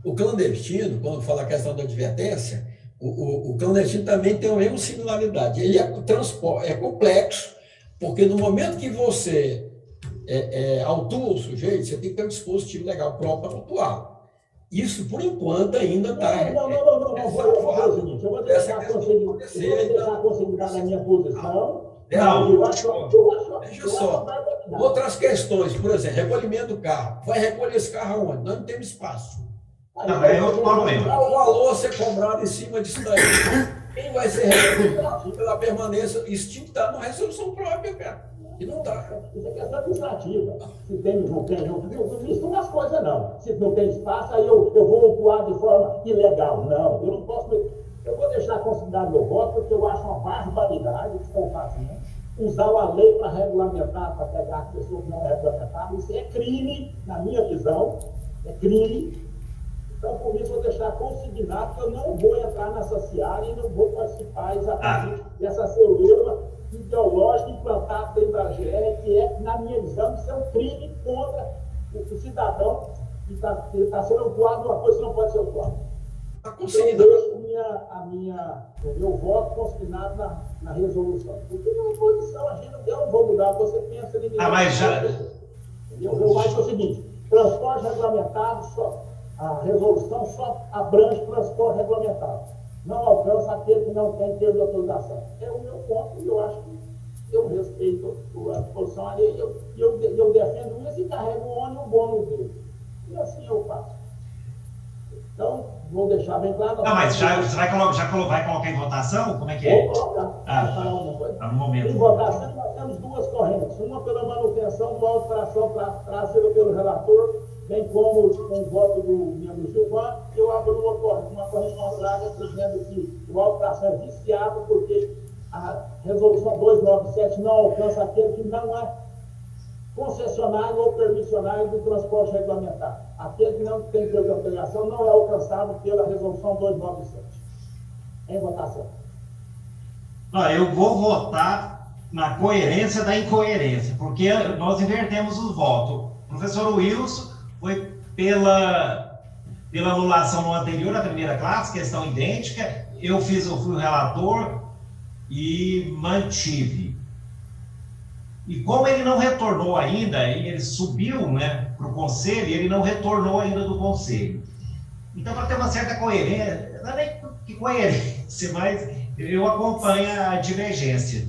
S5: o clandestino, quando fala a questão da advertência, o clandestino também tem a mesma similaridade. Ele é complexo, porque no momento que você autua o sujeito, você tem que ter um dispositivo legal próprio para autuá-lo. Isso, por enquanto, ainda está...
S1: Não. Vou fazer o seguinte, eu vou deixar consolidar na minha posição.
S5: Deixa só. Outras questões, por exemplo, recolhimento do carro. Vai recolher esse carro aonde? Nós não temos espaço.
S4: Não, é outro problema.
S5: O valor a ser cobrado em cima disso daí. Quem vai ser responsável pela permanência? Isso tinha que estar numa resolução própria, cara. E não está.
S1: Isso é questão administrativa. Se tem, não tem, não mistura as coisas, não. Se não tem espaço, aí eu vou atuar de forma ilegal. Não, eu não posso. Eu vou deixar considerado meu voto, porque eu acho uma barbaridade que estão fazendo. Usar a lei para regulamentar, para pegar as pessoas que não regulamentaram, isso é crime, na minha visão. É crime. Então, por isso, eu vou deixar consignado que eu não vou entrar nessa seara e não vou participar exatamente dessa celeuma ideológica implantada dentro da GR, que é, na minha visão, isso é um crime contra o cidadão que está sendo autuado numa coisa que não pode ser autuada. Então, eu deixo o meu voto consignado na resolução. Porque na oposição, eu não vou mudar, você pensa em...
S4: mas já...
S1: Eu acho o seguinte, transporte regulamentado, a resolução só abrange transporte regulamentado. Não alcança aquele que não tem termo de autorização. É o meu ponto e eu acho que eu respeito a disposição ali e eu defendo isso e carrego o ônibus e o bônus dele. E assim eu faço. Então, vou deixar bem claro.
S4: Não, mas vai colocar em votação? Como é que é?
S1: Vou colocar.
S4: Tá no momento.
S1: Em votação, nós temos duas correntes. Uma pela manutenção do auto tração trazida pelo relator, bem como com o voto do membro Gilvan, eu abro uma corrente contrária dizendo que o auto tração é viciado porque a resolução 297 não alcança aquele que não é concessionário ou permissionário do transporte regulamentado. Aquele que não tem termo de autorização não é alcançado pela resolução 297. Em votação.
S4: Não, eu vou votar na coerência da incoerência, porque nós invertemos os votos. O professor Wilson foi pela anulação no anterior, na primeira classe, questão idêntica. Eu fui o relator e mantive. E como ele não retornou ainda, ele subiu, né, para o conselho, e ele não retornou ainda do conselho. Então, para ter uma certa coerência, não é nem que coerência, mas eu acompanho a divergência.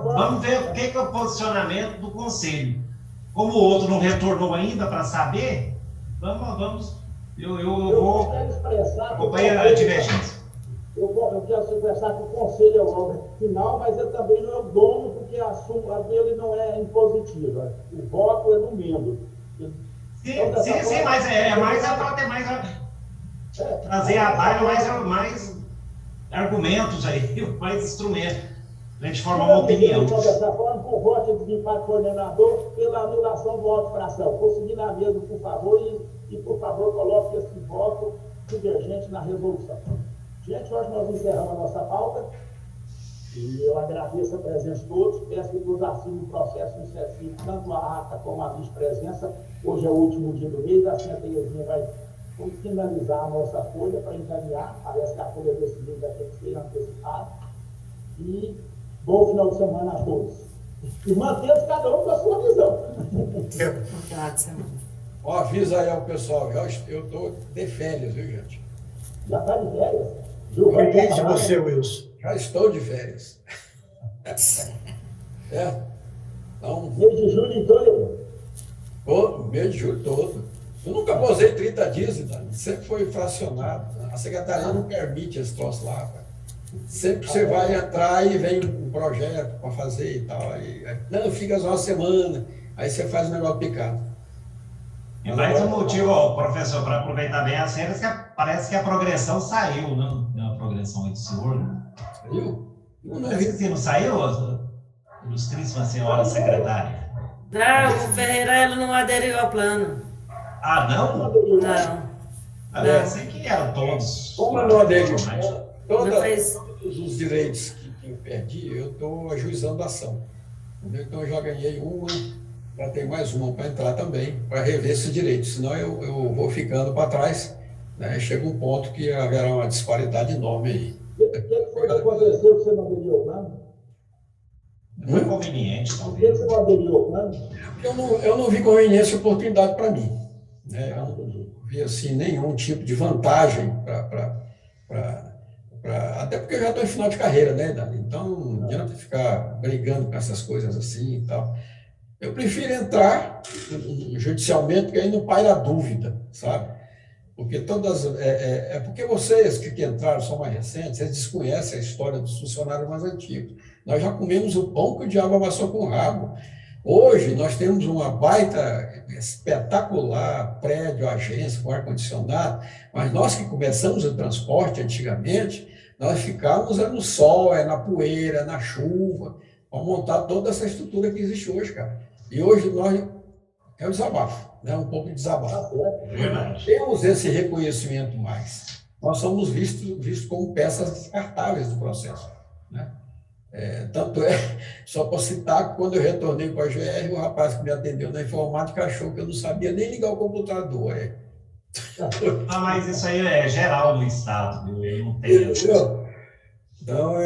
S4: Vamos ver o que é o posicionamento do conselho. Como o outro não retornou ainda para saber, eu vou acompanhar a divergência.
S1: Eu quero expressar que o conselho é o órgão final, mas ele também não é o dono, porque a súmula dele não é impositiva. O voto é do membro.
S4: Sim, mas é mais para ter mais trazer à baila mais argumentos aí, mais instrumentos, para a gente formar uma opinião.
S1: Dessa forma, por voto de desempate coordenador, pela anulação do voto de fração. Conseguir na mesa, por favor, e por favor, coloque esse voto divergente na resolução. Gente, hoje nós encerramos a nossa pauta e eu agradeço a presença de todos. Peço que nos assinem o processo 175, tanto a ata como a vice-presença. Hoje é o último dia do mês, a senhora Terezinha vai finalizar a nossa folha para encaminhar. Parece que a folha desse mês vai ter que ser antecipada. E bom final de semana a todos. E mantendo cada um com a sua visão.
S5: Ó, avisa aí ao pessoal, eu estou de férias, viu, gente?
S1: Já está de férias?
S3: Depende de você, Wilson.
S5: Já estou de férias. Então,
S1: mês de julho inteiro.
S5: Mês de julho todo. Eu nunca posei 30 dias, sempre foi fracionado. A secretaria não permite esse troço lá. Cara. Sempre você vai entrar e vem um projeto para fazer e tal. Não, fica só uma semana, aí você faz o negócio picado.
S4: E mais um motivo, professor, para aproveitar bem as férias, que parece que a progressão saiu, não? A progressão aí do senhor.
S5: Saiu?
S4: Parece que não saiu, ilustríssima senhora secretária.
S2: Não, o Ferreira ele não aderiu ao plano.
S4: Ah, não?
S2: Não.
S4: Eu sei que eram todos.
S5: Como não aderiu?
S2: Todos
S5: os direitos que eu perdi, eu estou ajuizando a ação. Então eu já ganhei uma. Já tem mais uma para entrar também, para rever esse direito, senão eu vou ficando para trás, né? Chega um ponto que haverá uma disparidade enorme aí.
S1: O que foi que aconteceu que você não aderiu ao plano?
S4: Não foi conveniente,
S1: Por que você não aderiu ao plano?
S5: Eu não vi conveniência e oportunidade para mim. Né? Eu não vi assim, nenhum tipo de vantagem até porque eu já estou em final de carreira, né, Dani? Então não adianta ficar brigando com essas coisas assim e tal. Eu prefiro entrar judicialmente, porque aí não paira a dúvida, sabe? Porque porque vocês que entraram são mais recentes, vocês desconhecem a história dos funcionários mais antigos. Nós já comemos o pão que o diabo amassou com o rabo. Hoje, nós temos uma baita, espetacular prédio, agência, com ar-condicionado, mas nós que começamos o transporte antigamente, nós ficávamos no sol, na poeira, na chuva, para montar toda essa estrutura que existe hoje, cara. E hoje é um desabafo, né? Um pouco de desabafo. Temos esse reconhecimento mais. Nós somos vistos como peças descartáveis do processo, né? Tanto só para citar, quando eu retornei para a GR, o rapaz que me atendeu na informática achou que eu não sabia nem ligar o computador.
S4: Mas isso aí é geral no Estado, viu? Não tem.
S5: Então,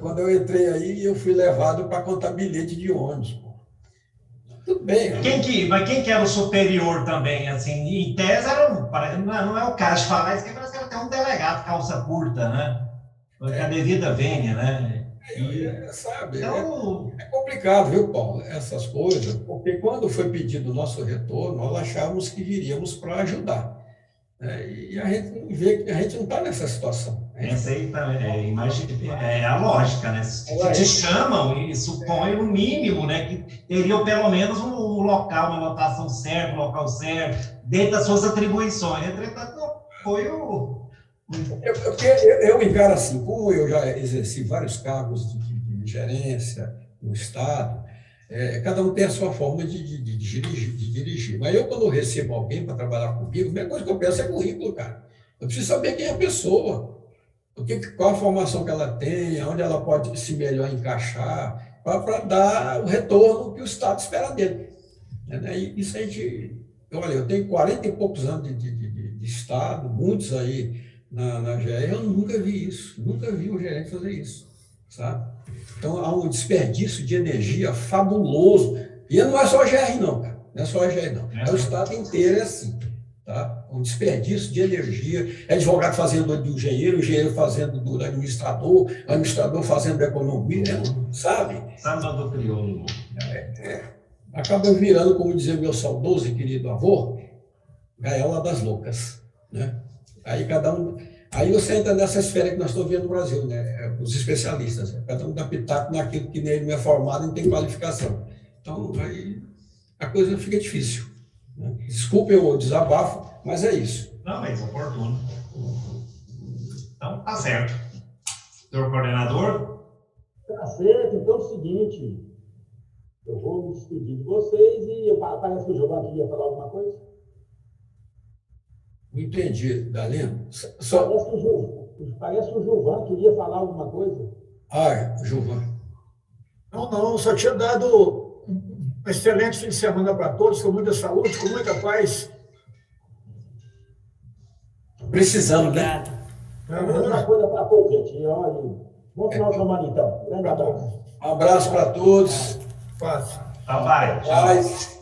S5: quando eu entrei aí, eu fui levado para contar bilhete de ônibus. Pô. Tudo bem.
S4: Mas quem que era o superior também? Assim, em tese, não é o caso de falar, isso que parece que era até um delegado calça curta, né? A devida vênia, né?
S5: Sabe,
S4: então,
S5: é complicado, viu, Paulo, essas coisas, porque quando foi pedido o nosso retorno, nós achávamos que viríamos para ajudar. E a gente vê que a gente não está nessa situação.
S4: Essa aí é a lógica, né? Se te chamam e supõem o mínimo, né? Que teriam pelo menos um local, uma lotação certa, um local certo, dentro das suas atribuições. Entretanto, foi o...
S5: Eu encaro assim, como eu já exerci vários cargos de gerência no Estado, cada um tem a sua forma de dirigir. Mas eu, quando recebo alguém para trabalhar comigo, a primeira coisa que eu penso é currículo, cara. Eu preciso saber quem é a pessoa, qual a formação que ela tem, onde ela pode se melhor encaixar, para dar o retorno que o Estado espera dele. Né? E isso a gente... Olha, eu tenho 40 e poucos anos de Estado, muitos aí na GE, eu nunca vi isso, nunca vi o gerente fazer isso, sabe? Então, há um desperdício de energia fabuloso. E não é só a GR, não, cara. Não é só a GR, não. É o Estado inteiro, é assim. Tá? Um desperdício de energia. É advogado fazendo do engenheiro, o engenheiro fazendo do administrador, o administrador fazendo da economia, sabe?
S4: Samba do crioulo.
S5: Acaba virando, como dizia meu saudoso e querido avô, gaiola das loucas. Né? Aí cada um. Aí você entra nessa esfera que nós estamos vendo no Brasil, né? Os especialistas. Cada um dá pitaco naquilo que nele não é formado e não tem qualificação. Então, aí a coisa fica difícil. Né? Desculpe o desabafo, mas é isso.
S4: Não, mas oportuno. Então, tá certo. Senhor coordenador?
S1: Tá certo, então é o seguinte, eu vou me despedir de vocês e parece que o Giovanni queria falar alguma coisa.
S5: Não entendi, Dalino.
S1: Parece que o Giovanni queria falar alguma coisa.
S5: Giovanni.
S3: Não, só tinha dado um excelente fim de semana para todos, com muita saúde, com muita paz.
S5: Precisamos, né?
S2: Obrigada.
S1: Outra coisa para todos, gente. Olha, bom final de semana, então. Grande abraço.
S5: Um abraço para todos.
S3: Paz.
S4: Então, vai. Tchau.
S5: Paz.